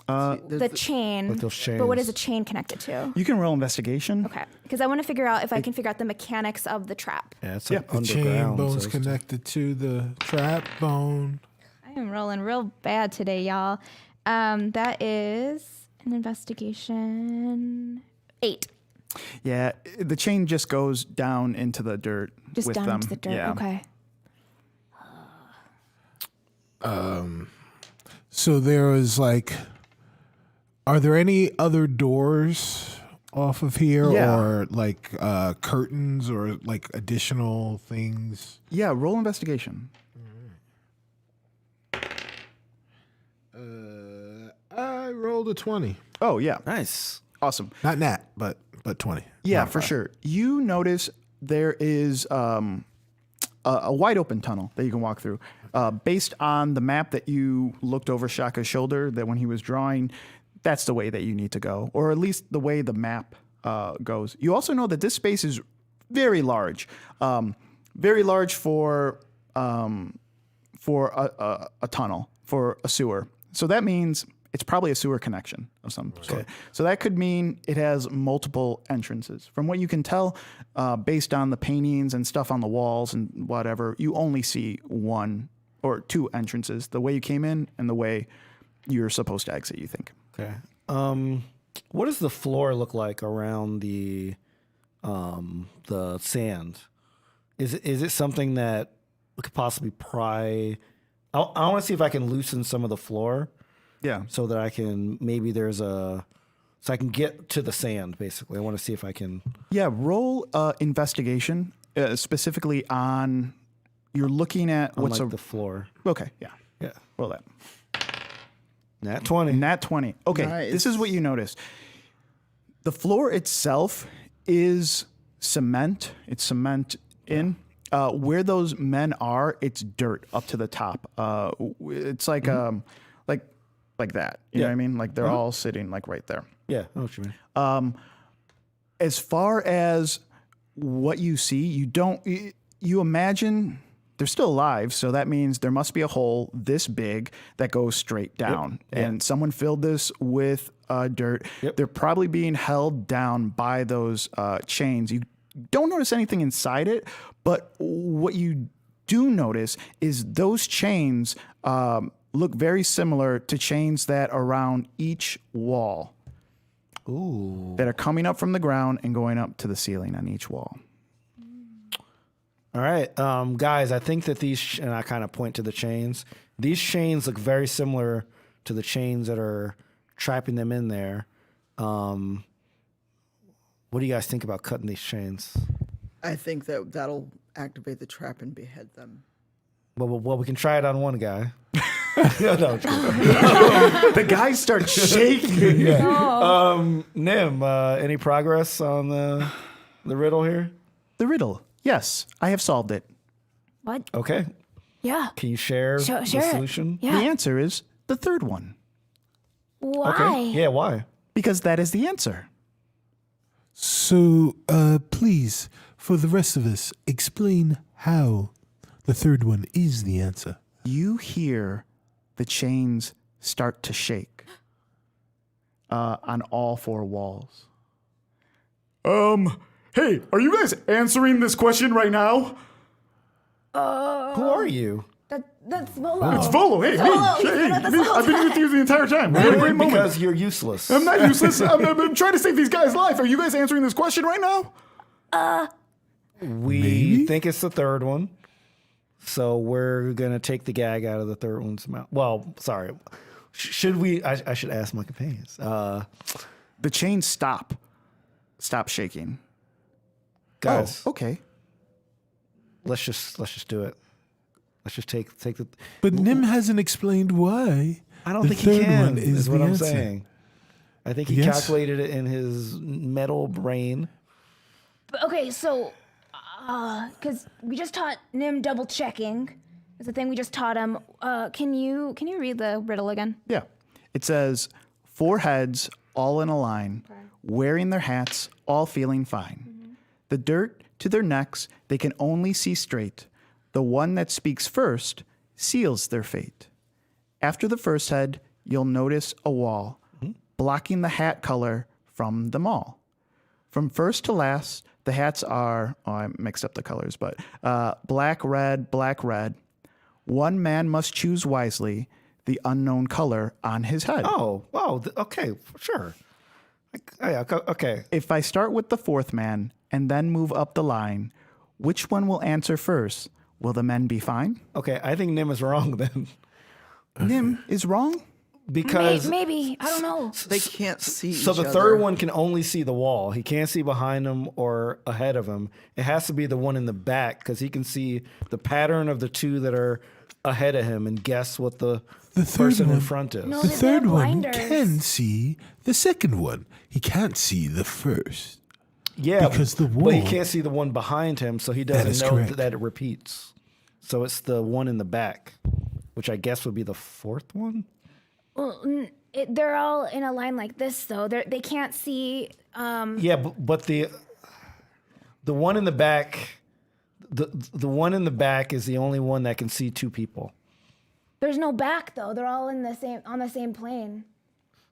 The chain. With those chains. But what is a chain connected to? You can roll investigation. Okay. Because I want to figure out if I can figure out the mechanics of the trap. Yeah, it's The chain bone's connected to the trap bone. I am rolling real bad today, y'all. That is an investigation 8. Yeah, the chain just goes down into the dirt Just with down them. into the dirt. Yeah. Okay. So there was like, are there any other doors off of here, Yeah. or like curtains, or like additional things? Yeah, roll investigation. I rolled a 20. Oh, yeah. Nice. Awesome. Not nat, but 20. Yeah, for sure. You notice there is a wide open tunnel that you can walk through. Based on the map that you looked over Shaka's shoulder, that when he was drawing, that's the way that you need to go, or at least the way the map goes. You also know that this space is very large for a tunnel, for a sewer. So that means it's probably a sewer connection of some sort. So that could mean it has multiple entrances. From what you can tell, based on the paintings and stuff on the walls and whatever, you only see 1 or 2 entrances, the way you came in and the way you're supposed to exit, you think. Okay. What does the floor look like around the sand? Is it something that we could possibly pry? I want to see if I can loosen some of the floor. Yeah. So that I can, maybe so I can get to the sand, basically. I want to see if I can. Yeah, roll investigation, specifically on, you're looking at what's the floor. Okay, yeah. Yeah. Roll that. Nat 20. Nat 20. Okay, Nice. This is what you notice. The floor itself is cement. It's cement in. Where those men are, it's dirt up to the top. It's like like that. You know what I mean? Like they're all sitting like right there. Yeah, I know what you mean. As far as what you see, you imagine they're still alive, so that means there must be a hole this big that goes straight down. And someone filled this with dirt. They're probably being held down by those chains. You don't notice anything inside it, but what you do notice is those chains look very similar to chains that are around each wall. Ooh. That are coming up from the ground and going up to the ceiling on each wall. All right, guys, I think that and I kind of point to the chains. These chains look very similar to the chains that are trapping them in there. What do you guys think about cutting these chains? I think that'll activate the trap and behead them. Well, we can try it on one guy. No, The guys start shaking. Nim, any progress on the riddle here? The riddle. Yes, I have solved it. What? Okay. Yeah. Can you share Share the it. solution? Yeah. The answer is the third one, Why? Okay. Yeah, why? because that is the answer. So, please, for the rest of us, explain how the third one is the answer. You hear the chains start to shake on all 4 walls. Hey, are you guys answering this question right now? Who are you? That's Volo. It's Volo. Hey, I've been with you the entire time. We had a great moment. Because you're useless. I'm not useless. I'm trying to save these guys' life. Are you guys answering this question right now? We think it's the third one. So we're going to take the gag out of the third one's mouth. Well, sorry. Should we? I should ask my companions. The chains stop shaking. Guys, Okay. let's just do it. Let's just take the. But Nim hasn't explained why. I don't the think he third can. one Is what the I'm answer. saying. I think he Yes. calculated it in his metal brain. Okay, so, because we just taught Nim double checking. It's a thing we just taught him. Can you read the riddle again? Yeah. It says, 4 heads, all in a line, wearing their hats, all feeling fine. The dirt to their necks, they can only see straight. The one that speaks first seals their fate. After the first head, you'll notice a wall blocking the hat color from them all. From first to last, the hats are, I mixed up the colors, but black, red, red. One man must choose wisely the unknown color on his head. Oh, wow. Okay, sure. Okay. If I start with the 4th man and then move up the line, which one will answer first? Will the men be fine? Okay, I think Nim is wrong then. Nim is wrong? Because Maybe, I don't know. They can't see so each the other. third one can only see the wall. He can't see behind him or ahead of him. It has to be the one in the back because he can see the pattern of the 2 that are ahead of him and guess what the third person in one- front is. No, The they have third one blinders. can see the second one. He can't see the first. Yeah, because the but he wall- can't see the one behind him, so he That doesn't is know correct. that it repeats. So it's the one in the back, which I guess would be the 4th one. Well, they're all in a line like this, though. They can't see. Yeah, but the one in the back, the one in the back is the only one that can see 2 people. There's no back, though. They're all on the same plane.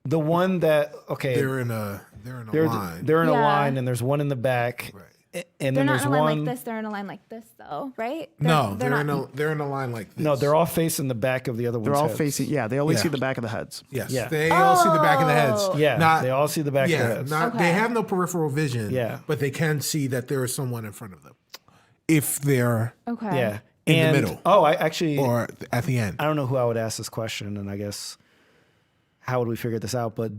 The one that They're in a line. They're in a Yeah. line, and there's one in the back, and They're then not there's in a line one. like this. They're in a line like this, though, right? No, they're not- in a line like this. No, they're all facing the back of the other They're one's all heads. facing, they only Yeah. see the back of the heads. Yes, Yeah. they all see the back of the heads. Yeah, they all see the back of the heads. They have no peripheral vision. Yeah. but they can see that there is someone in front of them if they're Okay. Yeah, in the and, middle. Oh, I actually, or at the end. I don't know who I would ask this question, and I guess how would we figure this out? But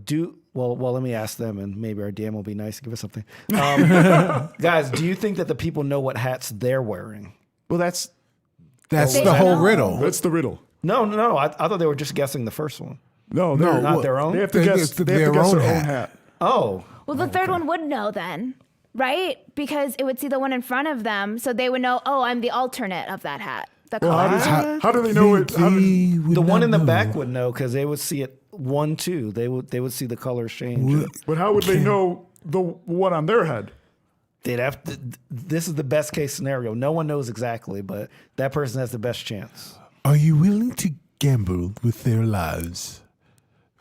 well, let me ask them, and maybe our DM will be nice and give us something. Guys, do you think that the people know what hats they're wearing? Well, that's the whole riddle. that's the riddle. No. I thought they were just guessing the first one. No, Not their own. They have to They guess. get They have to their guess own their own hat. hat. Oh, Well, the third one would know then, right? Because it would see the one in front of them, so they would know. Oh, I'm the alternate of that hat. The color. How do they know it? How do, the one in the back would know because they would see it 1, 2. They would see the colors change. but how would they know the one on their head? They'd have to. This is the best case scenario. No one knows exactly, but that person has the best chance. Are you willing to gamble with their lives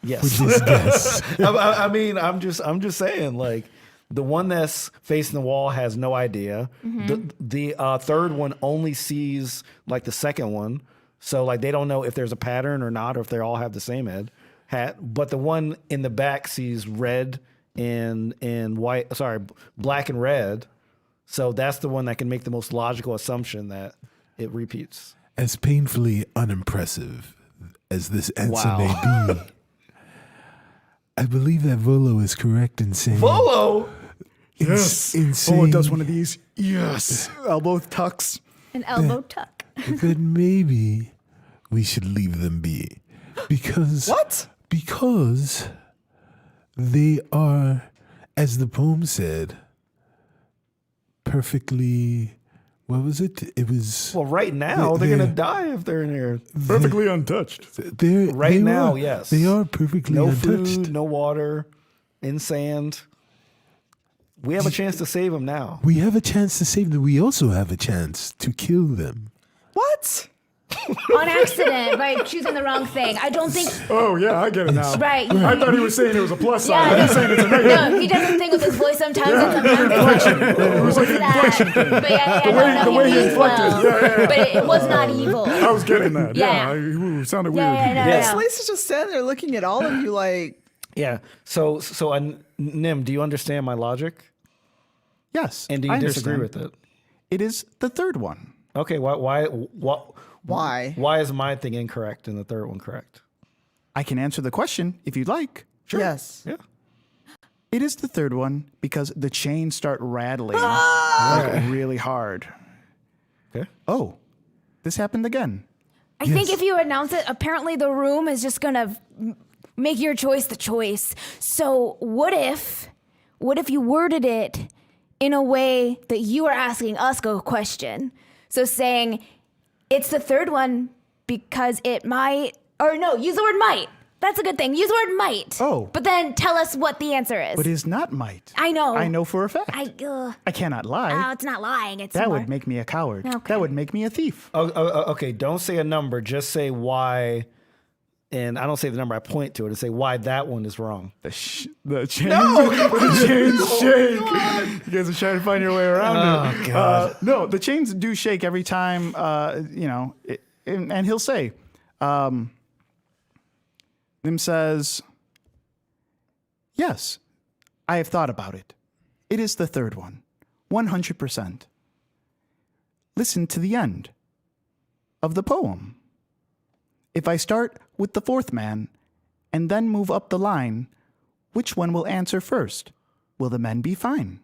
Yes. for this guess? I mean, I'm just saying, like, the one that's facing the wall has no idea. The third one only sees like the second one, so like they don't know if there's a pattern or not, or if they all have the same hat. But the one in the back sees red and white. Sorry, black and red. So that's the one that can make the most logical assumption that it repeats. As painfully unimpressive as this answer Wow. may be, I believe that Volo is correct in saying Volo. Yes. in Oh, it saying does one of these. Yes. Elbow tucks. An elbow tuck. that maybe we should leave them be. Because What? Because they are, as the poem said, perfectly. What was it? It was Well, right now they're gonna die if they're in here. Perfectly untouched. Right now, yes. They are perfectly No untouched. food, no water, in sand. We have a chance to save them now. We have a chance to save them. We also have a chance to kill them. What? On accident by choosing the wrong thing. I don't think. Oh, yeah, I get it now. Right. I thought he was saying it was a plus sign. Yeah, He's saying it's a negative. No, he does a thing with his voice sometimes, and sometimes it's like, It was like an inflection thing. But yeah, The way he inflected. Yeah. But it was not evil. I was getting that. Yeah. It sounded weird. Yeah, no, Yes. no. Lisa's just standing there looking at all of you like, Yeah. So Nim, do you understand my logic? Yes. And do you I disagree understand. with it? It is the third one. Okay, Why? why is my thing incorrect and the third one correct? I can answer the question if you'd like. Yes. Yeah. It is the third one because the chains start rattling like really hard. Okay. Oh, this happened again. I think if you announce it, apparently the room is just gonna make your choice the choice. So what if you worded it in a way that you are asking us a question? So saying it's the third one because it might, or no, use the word might. That's a good thing. Use the word might. Oh. But then tell us what the answer is. But it is not might. I know. I know for a fact. I cannot lie. it's not lying. It's That more, would make me a coward. Okay. That would make me a thief. Okay, don't say a number. Just say why. And I don't say the number. I point to it and say why that one is wrong. The chains, the chains shake. You guys are trying to find your way around it. God. No, the chains do shake every time, and he'll say, Nim says, yes, I have thought about it. It is the third one, 100%. Listen to the end of the poem. If I start with the fourth man and then move up the line, which one will answer first? Will the men be fine?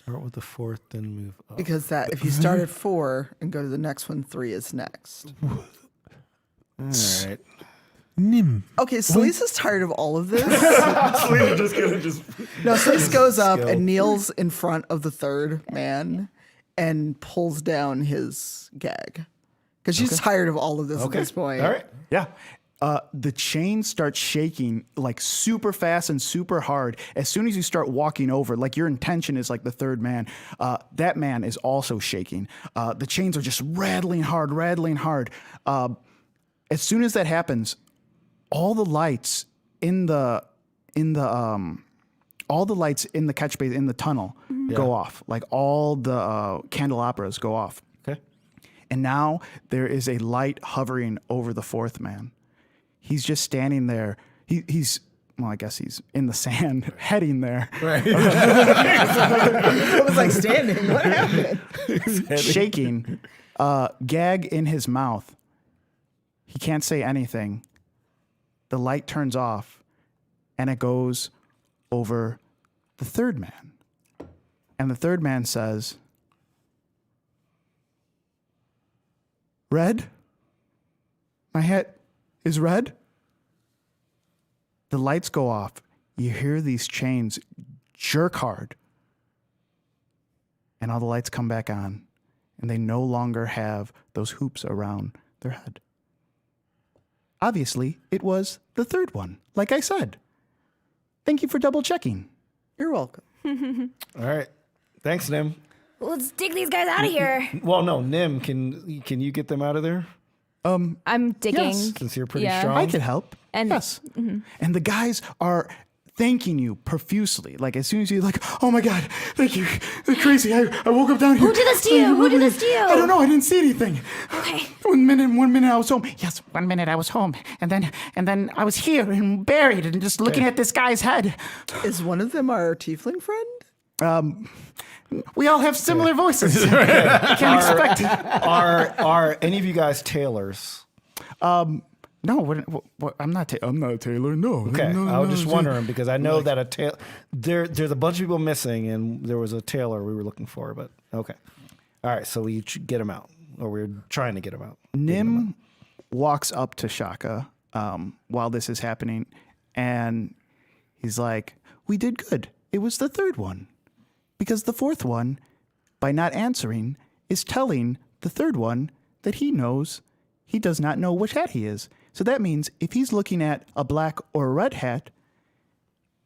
Start with the fourth, then move up. Because that if you start at 4 and go to the next one, 3 is next. All right. Nim. Okay, Selisa's tired of all of this. We're just gonna just. No, Selisa goes up Skill. and kneels in front of the third man and pulls down his gag. Because she's tired of all of this at this point. All right. Yeah. The chain starts shaking like super fast and super hard. As soon as you start walking over, like your intention is like the third man, that man is also shaking. The chains are just rattling hard. As soon as that happens, all the lights in the catch basin in the tunnel go off. Like all the candelabras go off. Okay. And now there is a light hovering over the fourth man. He's just standing there. He's I guess he's in the sand, heading there. Right. It was like standing. What happened? Shaking, gag in his mouth. He can't say anything. The light turns off, and it goes over the third man. And the third man says, "Red? My hat is red?" The lights go off. You hear these chains jerk hard. And all the lights come back on. And they no longer have those hoops around their head. Obviously, it was the third one, like I said. Thank you for double checking. You're welcome. All right. Thanks, Nim. Let's take these guys out of here. Well, no, Nim, can you get them out of there? I'm digging. Yes. Since you're pretty Yeah. strong. I can help. And- yes. And the guys are thanking you profusely. Like as soon as you're like, "Oh my God, thank you. They're crazy. I woke up down here." Who did this to you? Who did this to you? I don't know. I didn't see anything. Okay. 1 minute I was home. Yes, 1 minute I was home. And then I was here and buried and just looking at this guy's head. Is one of them our tiefling friend? We all have similar voices. You can't expect it. Are any of you guys tailors? No, I'm not a tailor. No. Okay, No, I was no, just no. wondering because I know that there's a bunch of people missing, and there was a tailor we were looking for. But okay, all right, so we get him out, or we're trying to get him out. Nim walks up to Shaka while this is happening, and he's like, "We did good. It was the third one. Because the fourth one, by not answering, is telling the third one that he knows he does not know which hat he is. So that means if he's looking at a black or a red hat,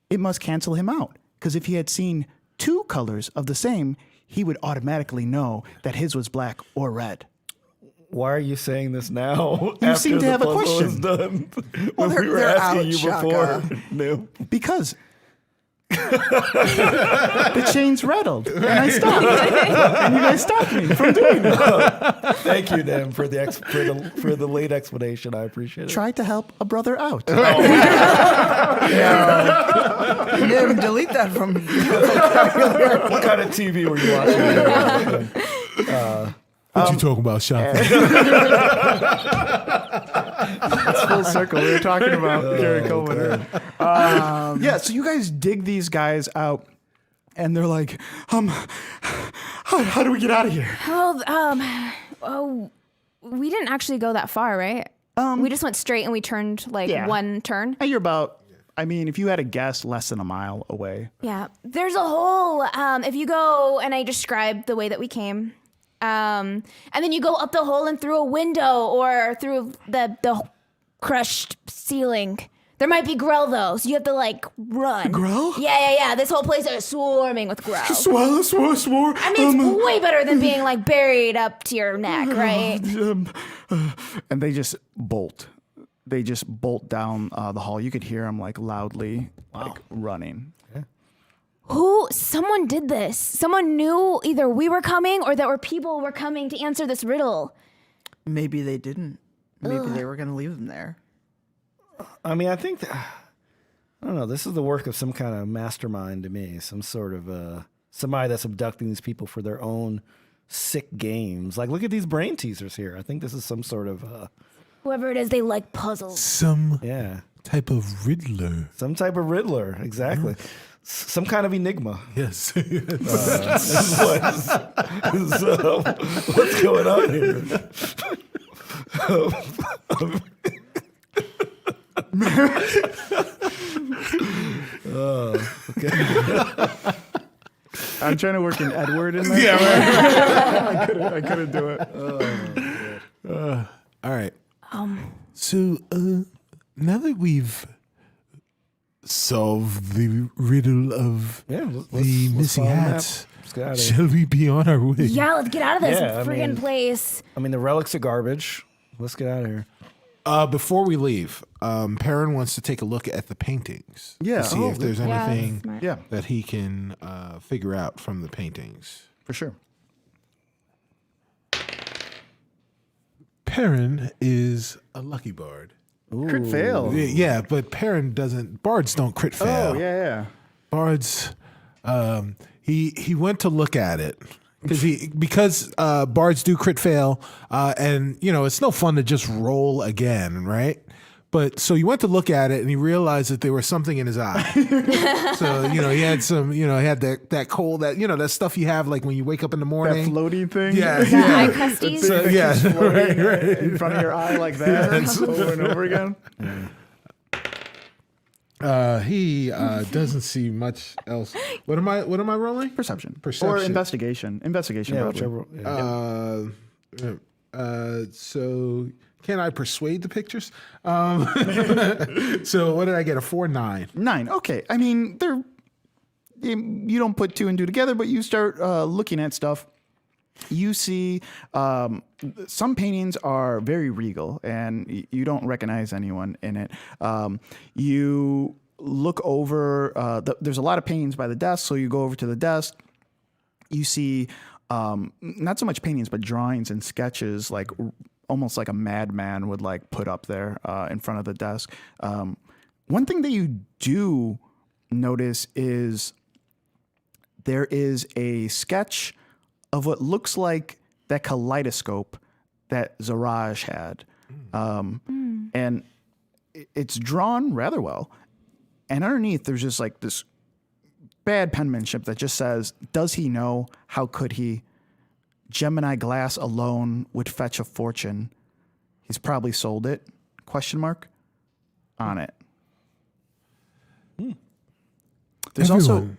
it must cancel him out. Because if he had seen two colors of the same, he would automatically know that his was black or red." Why are you saying this now? You after seem to the have a puzzle question. is done? Well, When we were they're asking out, you Shaka. before. No. Because the chains rattled, and I stopped. And you guys stopped me from doing it. Thank you, Nim, for the late explanation. I appreciate it. Tried to help a brother out. Nim, delete that from What kind of TV were you watching? What you talking about, Shaka? It's full circle. We were talking about Gary Coleman. Yeah, so you guys dig these guys out, and they're like, how do we get out of here? Well, we didn't actually go that far, right? We just went straight and we turned one turn. You're about, if you had a guess, less than a mile away. Yeah. There's a hole. If you go, and I described the way that we came, and then you go up the hole and through a window or through the crushed ceiling. There might be Grell though, so you have to run. Grell? Yeah. This whole place is swarming with Grell. Swore. I mean, it's way better than being buried up to your neck, right? And they just bolt. They just bolt down the hall. You could hear them loudly running. Someone did this. Someone knew either we were coming or that people were coming to answer this riddle. Maybe they didn't. Maybe they were going to leave them there. I think I don't know. This is the work of some kind of mastermind to me. Some sort of somebody that's abducting these people for their own sick games. Look at these brain teasers here. I think this is some sort of whoever it is, they like puzzles. Some type of Riddler. Some type of Riddler, exactly. Some kind of enigma. Yes. What's going on here? Okay. I'm trying to work an Edward in there. Yeah, right. I couldn't do it. All right. So now that we've solved the riddle of the missing hats, shall we be on our way? Yeah, let's get out of this friggin' place. The relics are garbage. Let's get out of here. Before we leave, Perrin wants to take a look at the paintings. Yeah. To see if there's anything smart. that he can figure out from the paintings. For sure. Perrin is a lucky bard. Crit fail. Yeah, but Perrin doesn't. Bards don't crit fail. Oh, yeah. Bards. He went to look at it because bards do crit fail, and it's no fun to just roll again, right? But so he went to look at it and he realized that there was something in his eye. So he had some, he had that cold, that stuff you have when you wake up in the morning. That floaty thing. Yeah, Eye crusties. So, right. In front of your eye like that over and over again. He doesn't see much else. What am I rolling? Perception. Perception. Or investigation. Investigation. Yeah, probably. whichever. So can I persuade the pictures? So what did I get? A 4, 9. 9. Okay. They're you don't put two and two together, but you start looking at stuff. You see some paintings are very regal, and you don't recognize anyone in it. You look over. There's a lot of paintings by the desk, so you go over to the desk. You see not so much paintings, but drawings and sketches, almost like a madman would put up there in front of the desk. One thing that you do notice is there is a sketch of what looks like that kaleidoscope that Zaraj had. And it's drawn rather well. And underneath, there's just this bad penmanship that just says, does he know? How could he? Gemini glass alone would fetch a fortune. He's probably sold it, ? On it. There's Everyone.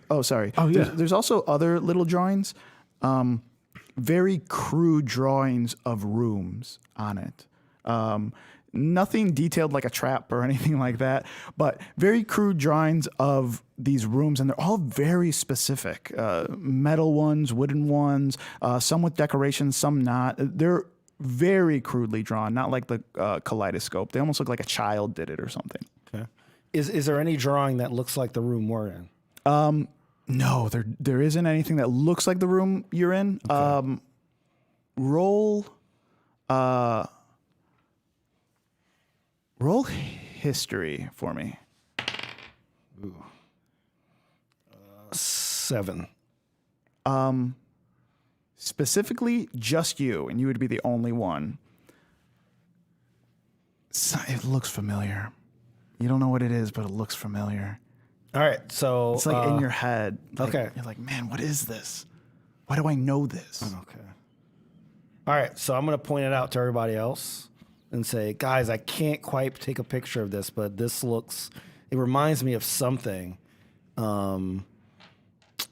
There's also other little drawings. Very crude drawings of rooms on it. Nothing detailed like a trap or anything like that, but very crude drawings of these rooms, and they're all very specific. Metal ones, wooden ones, some with decorations, some not. They're very crudely drawn, not like the kaleidoscope. They almost look like a child did it or something. Okay. Is there any drawing that looks like the room we're in? No, there isn't anything that looks like the room you're in. Okay. Roll history for me. 7. specifically just you, and you would be the only one. It looks familiar. You don't know what it is, but it looks familiar. All right, so It's like in your head. Like, okay. You're like, man, what is this? Why do I know this? Okay. All right, so I'm going to point it out to everybody else and say, guys, I can't quite take a picture of this, but this it reminds me of something.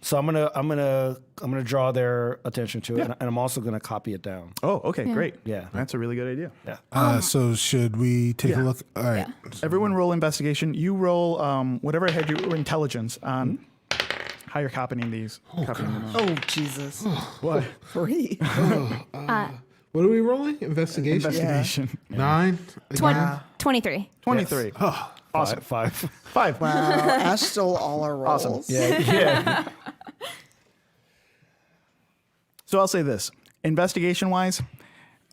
So I'm gonna draw their attention to it, and I'm also gonna copy it down. Oh, okay, great. Yeah. That's a really good idea. Yeah. So should we take a look? All right. Everyone roll investigation. You roll whatever had your intelligence on how you're copying these. Copying them. Oh, Jesus. What? 3. What are we rolling? Investigation. Investigation. 9. 23. 23. Oh, awesome. Five. 5. Wow. Ash stole all our rolls. Awesome. Yeah. So I'll say this. Investigation-wise,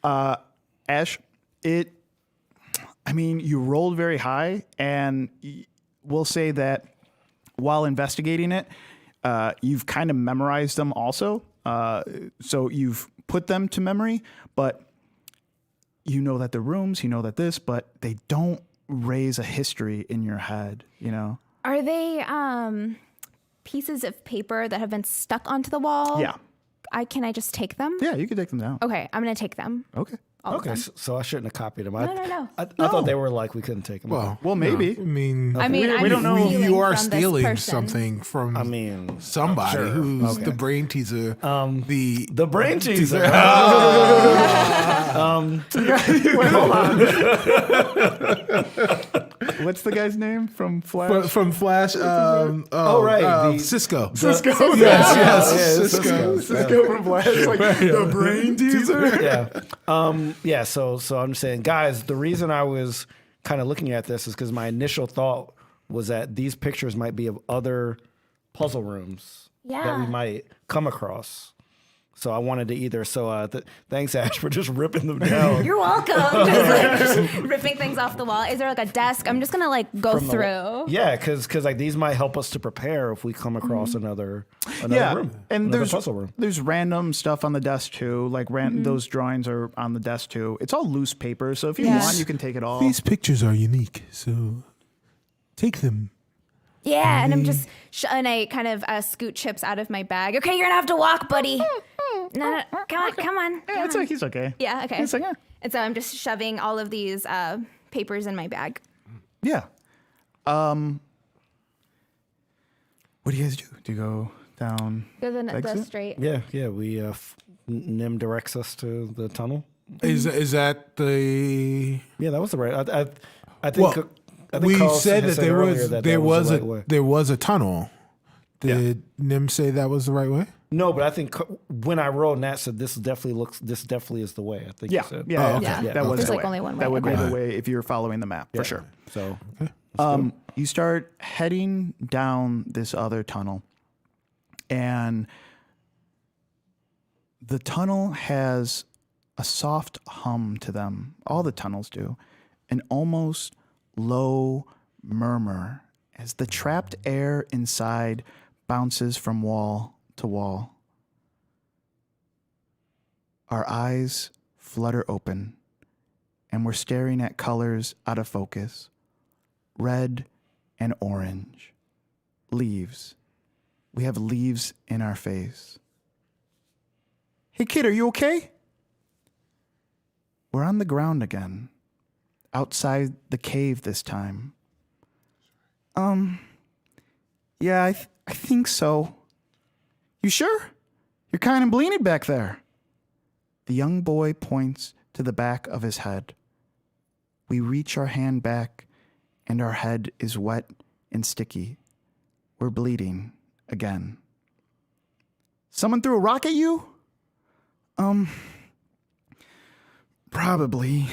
Ash, you rolled very high, and we'll say that while investigating it, you've kind of memorized them also. So you've put them to memory, but you know that the rooms, you know that this, but they don't raise a history in your head, you know? Are they pieces of paper that have been stuck onto the wall? Yeah. Can I just take them? Yeah, you can take them down. Okay, I'm gonna take them. Okay. All of Okay, them. so I shouldn't have copied them. No. I thought they were like we couldn't take them. Well, maybe. I mean, I mean, we don't know. stealing you are from this stealing person. something from somebody sure. who's the brain teaser. the brain teaser. Wait, hold on. What's the guy's name from Flash? From Flash. Right, Cisco. Cisco. Yes. Cisco. Cisco from Flash. Like the brain teaser. Yeah. So I'm just saying, guys, the reason I was kind of looking at this is because my initial thought was that these pictures might be of other puzzle rooms that we might come across. So I wanted to either. So thanks, Ash, for just ripping them down. You're welcome. just ripping things off the wall. Is there like a desk? I'm just gonna go through. Yeah, because like these might help us to prepare if we come across another room, and another there's puzzle room. There's random stuff on the desk too. Like those drawings are on the desk too. It's all loose paper, so if you want, you can take it all. These pictures are unique, so take them. Yeah, and I'm just and I kind of scoot chips out of my bag. Okay, you're gonna have to walk, buddy. No, come on. Yeah, it's like he's okay. Yeah, okay. He's like, yeah. And so I'm just shoving all of these papers in my bag. Yeah. What do you guys do? Do you go down? Go the exit? straight. Yeah. We Nim directs us to the tunnel. Is that the? Yeah, that was the right. I think. Well, I think we Carl said that there earlier was that there that was the a right way. there was a tunnel. Did Nim say that was the right way? No, but I think when I rolled, Nat said this definitely is the way. I think Yeah. he said. Yeah. Okay. That was There's the like way. only one way. That would be Okay. the way if you're following the map for sure. So You start heading down this other tunnel, and the tunnel has a soft hum to them. All the tunnels do, an almost low murmur as the trapped air inside bounces from wall to wall. Our eyes flutter open, and we're staring at colors out of focus. Red and orange. Leaves. We have leaves in our face. Hey, kid, are you okay? We're on the ground again. Outside the cave this time. Yeah, I think so. You sure? You're kind of bleeding back there. The young boy points to the back of his head. We reach our hand back, and our head is wet and sticky. We're bleeding again. Someone threw a rock at you? Probably.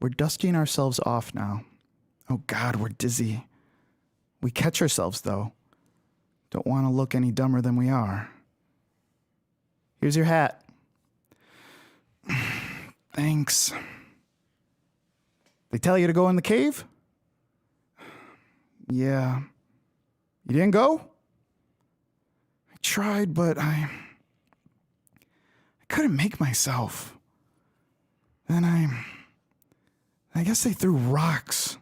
We're dusting ourselves off now. Oh God, we're dizzy. We catch ourselves, though. Don't want to look any dumber than we are. Here's your hat. Thanks. They tell you to go in the cave? Yeah. You didn't go? I tried, but couldn't make myself. Then I guess they threw rocks.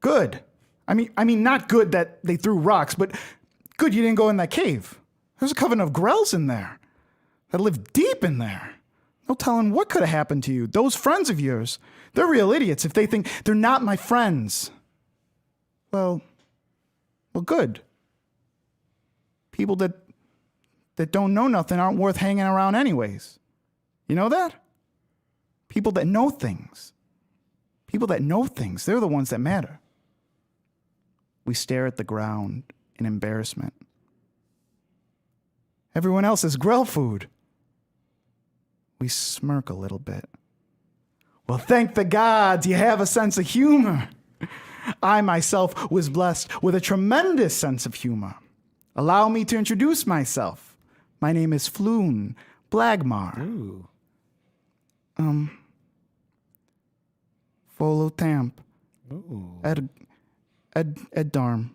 Good. I mean, not good that they threw rocks, but good you didn't go in that cave. There's a coven of Grells in there that live deep in there. No telling what could have happened to you. Those friends of yours, they're real idiots if they think they're not my friends. Well, good. People that don't know nothing aren't worth hanging around anyways. You know that? People that know things. People that know things, they're the ones that matter. We stare at the ground in embarrassment. Everyone else is Grell food. We smirk a little bit. Well, thank the gods you have a sense of humor. I myself was blessed with a tremendous sense of humor. Allow me to introduce myself. My name is Floon Blagmar. Ooh. Folo Tamp. Ooh. Ed Darm.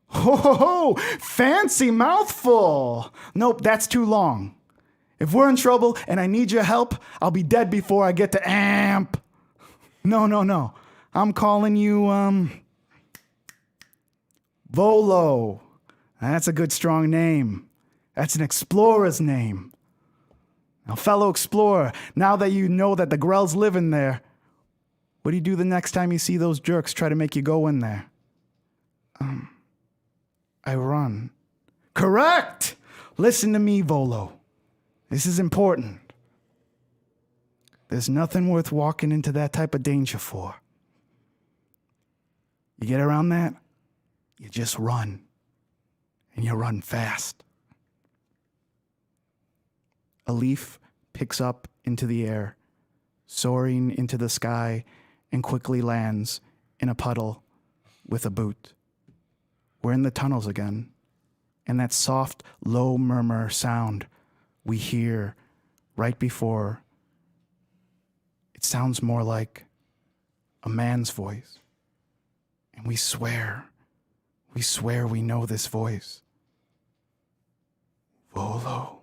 Ho, fancy mouthful. Nope, that's too long. If we're in trouble and I need your help, I'll be dead before I get to amp. No. I'm calling you, Volo. That's a good, strong name. That's an explorer's name. Now, fellow explorer, now that you know that the Grells live in there, what do you do the next time you see those jerks try to make you go in there? I run. Correct! Listen to me, Volo. This is important. There's nothing worth walking into that type of danger for. You get around that, you just run. And you run fast. A leaf picks up into the air, soaring into the sky, and quickly lands in a puddle with a boot. We're in the tunnels again, and that soft, low murmur sound we hear right before, it sounds more like a man's voice. And we swear we know this voice. Volo.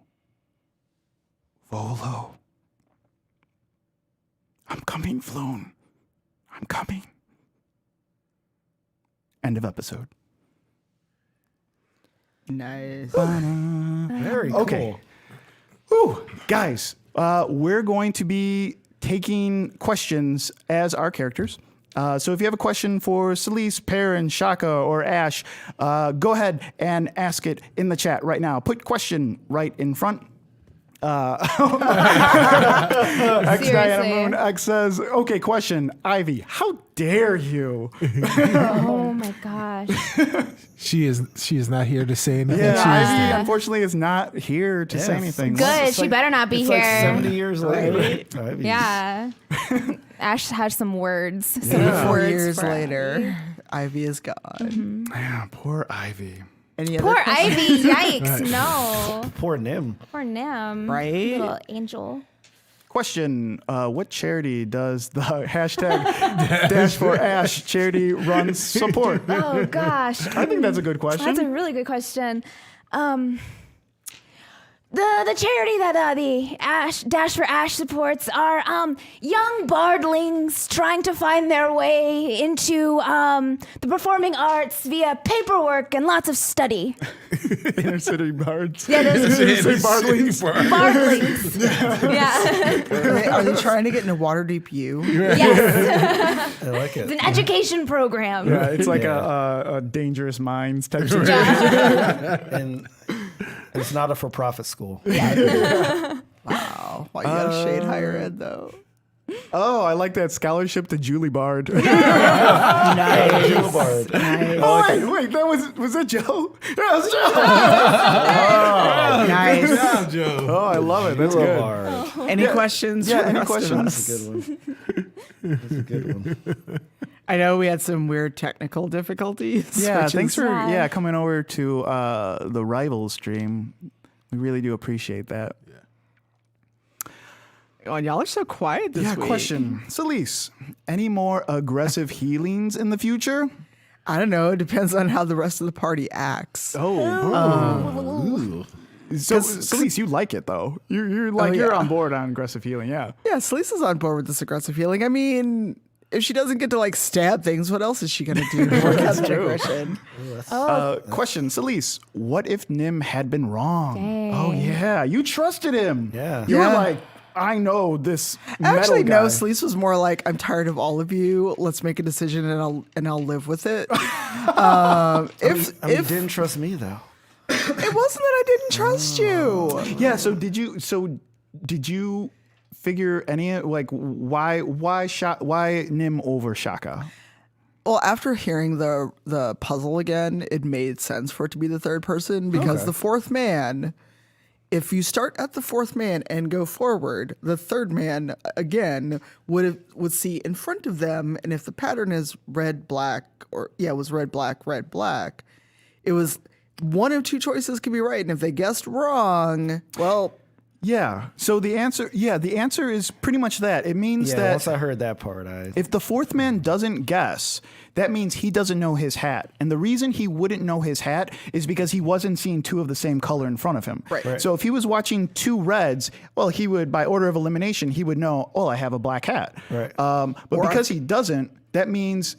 I'm coming, Floon. I'm coming. End of episode. Nice. Very cool. Okay. Whew. Guys, we're going to be taking questions as our characters. So if you have a question for Celise, Perrin, Shaka, or Ash, go ahead and ask it in the chat right now. Put question right in front. X Diana Moon X says, okay, question, Ivy, how dare you? Oh my gosh. She is not here to say anything. Yeah, She is Ivy unfortunately is not here to say anything. Good. She better not be It's here. like 70 years later. Yeah. Ash has some words. Some 4 words years for later, Ivy is gone. Yeah, poor Ivy. Any Poor other questions? Ivy. Yikes. No. Poor Nim. Poor Nim. Right? Little angel. Question, what charity does the hashtag dash for Ash charity runs support? Oh gosh. I think that's a good question. That's a really good question. The charity that the Dash for Ash supports are young bardlings trying to find their way into the performing arts via paperwork and lots of study. Inner city bards. Yeah, those Bardlings. bardlings. Yeah. Are they trying to get into Waterdeep U? Yes. I like It's it. an education program. Yeah, it's like Yeah. a dangerous minds type of And it's not a for-profit school. Wow. Why you gotta shade higher ed though? Oh, I like that scholarship to Julie Bard. Nice. Joe Bard. Oh, wait, that was that Joe? That was Joe. Nice. Good job, Joe. Oh, I love it. That's good. Bard. Any questions? Yeah, for any the rest of questions? us? That's a good one. That's a good one. I know we had some weird technical difficulties. Yeah, which thanks is- for Yeah. coming over to the Rival stream. We really do appreciate that. Oh, y'all are so quiet this week. Question. Celise, any more aggressive healings in the future? I don't know. It depends on how the rest of the party acts. Oh. So, Celise, you like it though. You're you're on board on aggressive healing, yeah. Yeah, Celise is on board with this aggressive healing. I mean, if she doesn't get to like stab things, what else is she gonna do to work out the aggression? Question, Celise, what if Nim had been wrong? Dang. Oh yeah, you trusted him. Yeah. You were Yeah. like, I know this. Actually, metal no. guy. Celise was more like, "I'm tired of all of you. Let's make a decision, and I'll live with it." If you didn't trust me though. it wasn't that I didn't trust you, Yeah. So did you figure any like why Nim over Shaka? well, after hearing the puzzle again, it made sense for it to be the third person because the fourth man. If you start at the fourth man and go forward, the third man again would see in front of them, and if the pattern is red black it was red black, it was one of two choices could be right, and if they guessed wrong, well, Yeah. So the answer is pretty much that. It means Yeah, that once I heard that part, if the fourth man doesn't guess, that means he doesn't know his hat. And the reason he wouldn't know his hat is because he wasn't seeing two of the same color in front of him. Right. So if he was watching two reds, well, he would, by order of elimination, he would know, oh, I have a black hat. Right. But because he doesn't, that means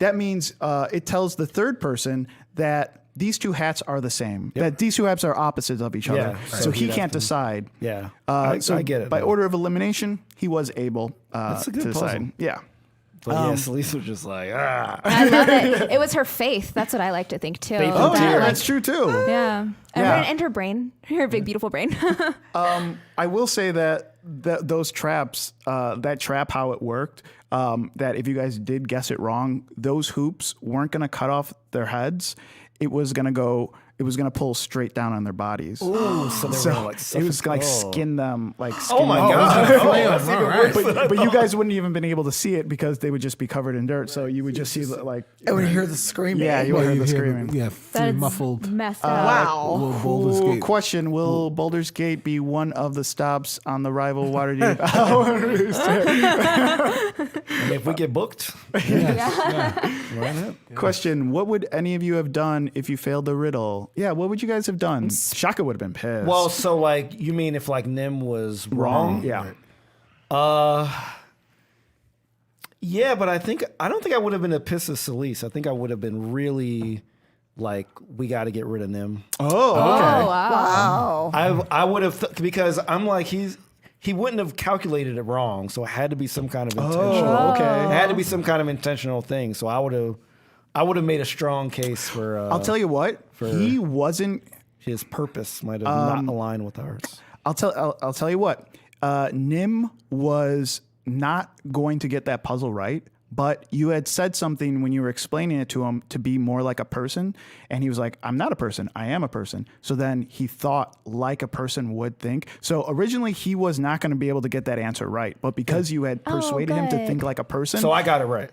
it tells the third person that these two hats are the same. That these two hats are opposites of each other. Yeah, So he he'd can't have to- decide. yeah, So I get it. By though. order of elimination, he was able That's a to good decide. puzzle. Yeah. But yeah, Celise was just like, I love it. It was her faith. That's what I like to think too. Faith Oh, and yeah, tears. that's true too. Yeah. Yeah. And her brain, her big beautiful brain. I will say that those traps, that trap, how it worked, that if you guys did guess it wrong, those hoops weren't going to cut off their heads. It was going to pull straight down on their bodies. ooh, so they were gonna, like, It was like suffocate. skin them, like skin Oh my them. god! Oh, that's even worse. But you guys wouldn't even been able to see it because they would just be covered in dirt. So you would just see like, I would hear the screaming. yeah, you would hear the screaming. Yeah, That through is muffled messed up. Wow. little Baldur's Cool Gate. question: will Baldur's Gate be one of the stops on the rival Waterdeep? I mean, if we get booked, why not? Question: what would any of you have done if you failed the riddle? Yeah, what would you guys have done? Shaka would have been pissed. Well, so like, you mean if like Nim was wrong? Yeah. Yeah, but I don't think I would have been a piss of Celise. I think I would have been really like, we got to get rid of Nim. Oh, okay. Oh, wow. Wow. I would have because I'm like he wouldn't have calculated it wrong, so it had to be some kind of intentional. Oh, okay. It had to be some kind of intentional thing. So I would have made a strong case for. I'll tell you what. He wasn't. His purpose might have not aligned with ours. I'll tell you what. Nim was not going to get that puzzle right, but you had said something when you were explaining it to him to be more like a person, and he was like, I'm not a person, I am a person. So then he thought like a person would think. So originally he was not going to be able to get that answer right, but because you had persuaded him to good. think like a person. So I got it right.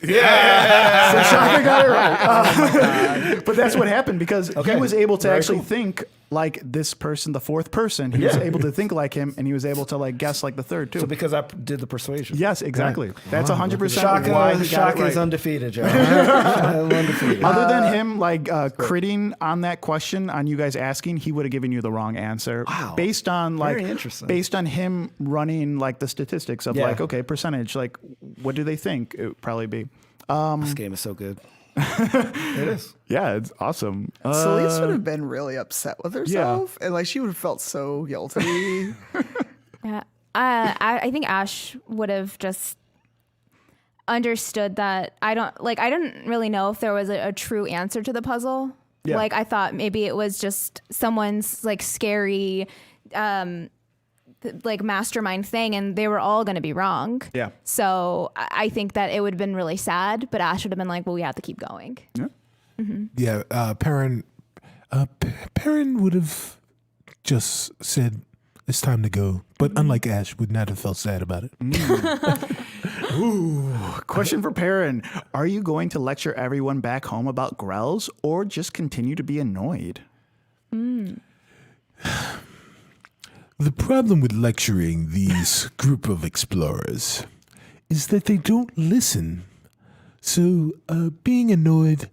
So Shaka got it right. But that's what happened because he was able to Very actually cool. think like this person, the fourth person. He was able to think like him, and he was able to like guess like the third too. So because I did the persuasion. Yes, exactly. That's 100% why he got Shaka it is right. undefeated, Joe. I'm undefeated. Other than him like critting on that question, on you guys asking, he would have given you the wrong answer. Wow. Based on like Very interesting. based on him running like the statistics of Yeah. like, okay, percentage, like what do they think it would probably be? This game is so good. It is. Yeah, it's awesome. Celise would have been really upset with herself, and like she would have felt so guilty. Yeah. I think Ash would have just understood that I didn't really know if there was a true answer to the puzzle. Yeah. Like I thought maybe it was just someone's like scary like mastermind thing, and they were all going to be wrong. Yeah. So I think that it would have been really sad, but Ash would have been like, well, we have to keep going. Yeah, Perrin would have just said it's time to go, but unlike Ash, would not have felt sad about it. Ooh, question for Perrin. Are you going to lecture everyone back home about Grells or just continue to be annoyed? The problem with lecturing these group of explorers is that they don't listen. So being annoyed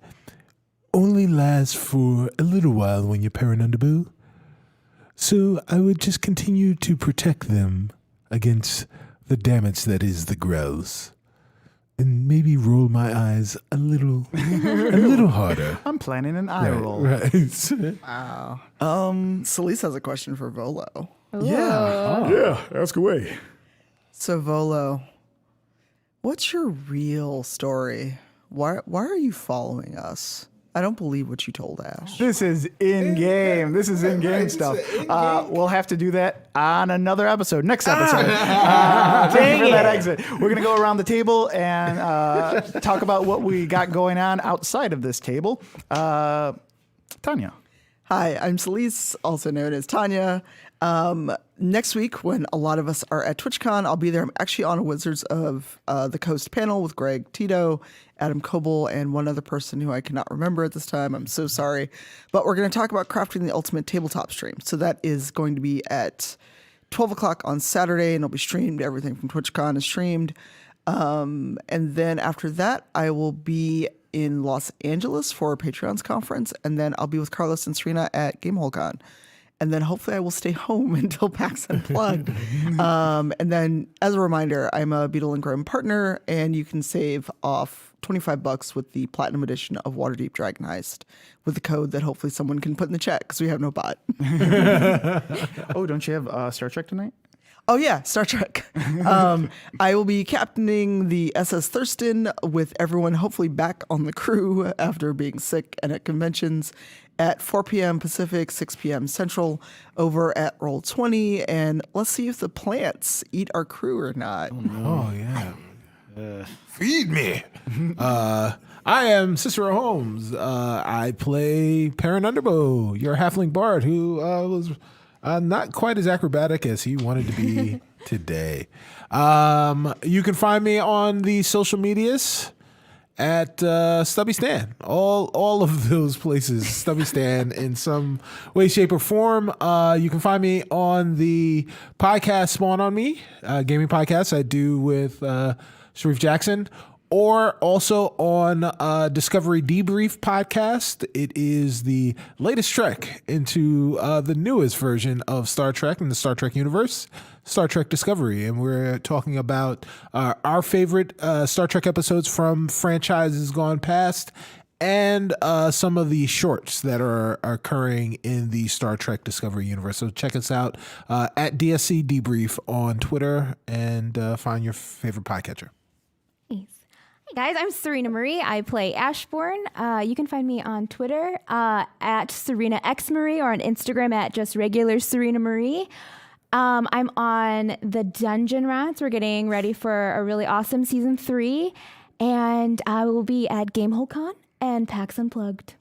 only lasts for a little while when you're Perrin Underbow, So I would just continue to protect them against the damage that is the growls. And maybe roll my eyes a little harder. I'm planning an eye roll. Right. Wow. Celise has a question for Volo. Yeah, ask away. So Volo, what's your real story? Why are you following us? I don't believe what you told Ash. This is in-game. This is in-game stuff. We'll have to do that on another episode, next episode. Thank you for that exit. We're going to go around the table and talk about what we got going on outside of this table. Tanya. Hi, I'm Celise, also known as Tanya. Next week, when a lot of us are at TwitchCon, I'll be there. I'm actually on a Wizards of the Coast panel with Greg Tito, Adam Coble, and one other person who I cannot remember at this time. I'm so sorry. But we're going to talk about crafting the ultimate tabletop stream. So that is going to be at 12 o'clock on Saturday, and it'll be streamed. Everything from TwitchCon is streamed. And then after that, I will be in Los Angeles for a Patreon's conference, and then I'll be with Carlos and Surena at GameholeCon. And then hopefully I will stay home until PAX Unplugged. And then as a reminder, I'm a Beetle and Grim partner, and you can save off $25 with the Platinum Edition of Waterdeep Dragon Heist with the code that hopefully someone can put in the chat because we have no bot. Oh, don't you have Star Trek tonight? Oh, yeah, Star Trek. I will be captaining the SS Thurston with everyone hopefully back on the crew after being sick and at conventions at 4 p.m. Pacific, 6 p.m. Central over at Roll20. And let's see if the plants eat our crew or not. Oh, yeah. Feed me. I am Cicero Holmes. I play Perrin Underbow, your halfling bard who was not quite as acrobatic as he wanted to be today. You can find me on the social medias at Stubby Stan. All of those places, Stubby Stan in some way, shape, or form. You can find me on the podcast Spawn on Me, gaming podcast I do with Shareef Jackson, or also on Discovery Debrief podcast. It is the latest trek into the newest version of Star Trek in the Star Trek universe, Star Trek Discovery. And we're talking about our favorite Star Trek episodes from franchises gone past and some of the shorts that are occurring in the Star Trek Discovery universe. So check us out at DSC Debrief on Twitter and find your favorite podcatcher. Hi guys, I'm Surena Marie. I play Ashbourne. You can find me on Twitter at Surena X Marie or on Instagram at just regular Surena Marie. I'm on the Dungeon Rats. We're getting ready for a really awesome season 3, and I will be at GameholeCon and PAX Unplugged.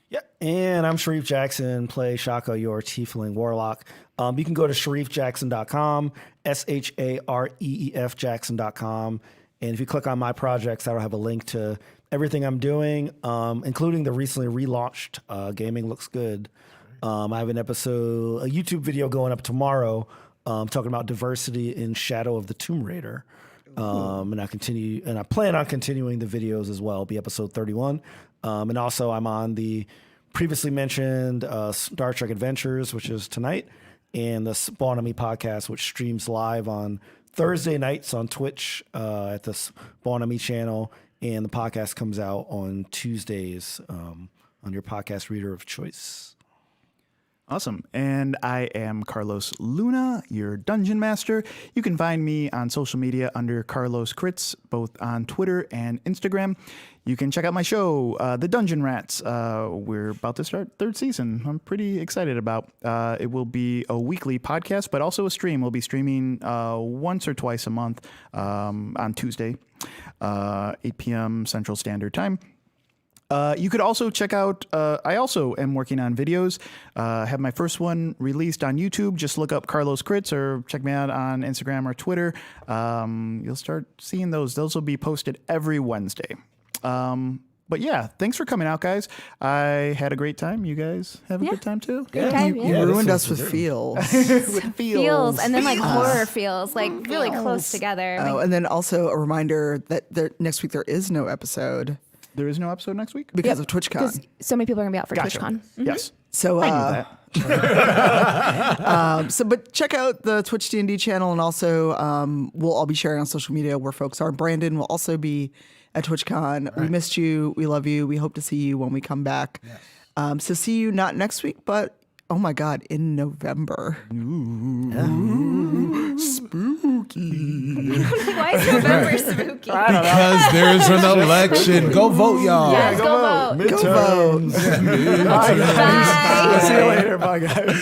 Yeah, and I'm Shareef Jackson, play Shaka, your Tiefling Warlock. You can go to ShareefJackson.com, ShareefJackson.com. Jackson.com. And if you click on my projects, that'll have a link to everything I'm doing, including the recently relaunched Gaming Looks Good. I have a YouTube video going up tomorrow talking about diversity in Shadow of the Tomb Raider. And I plan on continuing the videos as well. It'll be episode 31. And also I'm on the previously mentioned Star Trek Adventures, which is tonight, and the Spawn on Me podcast, which streams live on Thursday nights on Twitch at the Spawn on Me channel, and the podcast comes out on Tuesdays on your podcast reader of choice. Awesome. And I am Carlos Luna, your Dungeon Master. You can find me on social media under Carlos Crits, both on Twitter and Instagram. You can check out my show, The Dungeon Rats. We're about to start 3rd season. I'm pretty excited about. It will be a weekly podcast, but also a stream. We'll be streaming once or twice a month on Tuesday, 8 p.m. Central Standard Time. You could also check out, I also am working on videos. Have my first one released on YouTube. Just look up Carlos Crits or check me out on Instagram or Twitter. You'll start seeing those. Those will be posted every Wednesday. But yeah, thanks for coming out, guys. I had a great time. You guys have a good time too? You ruined us with feels. With Feels, and then like horror feels, like really close together. Oh, and then also a reminder that next week there is no episode. There is no episode next week? Because of TwitchCon. So many people are going to be out for TwitchCon. Yes. So, I knew that. but check out the Twitch D&D channel, and also we'll all be sharing on social media where folks are. Brandon will also be at TwitchCon. Right. We missed you. We love you. We hope to see you when we come back. Yes. So see you not next week, but oh my God, in November. Ooh, spooky. Why is November spooky? Because there's an election. Go vote, y'all. Yes, go vote. Go vote. Bye, guys. Bye. See you later. Bye, guys.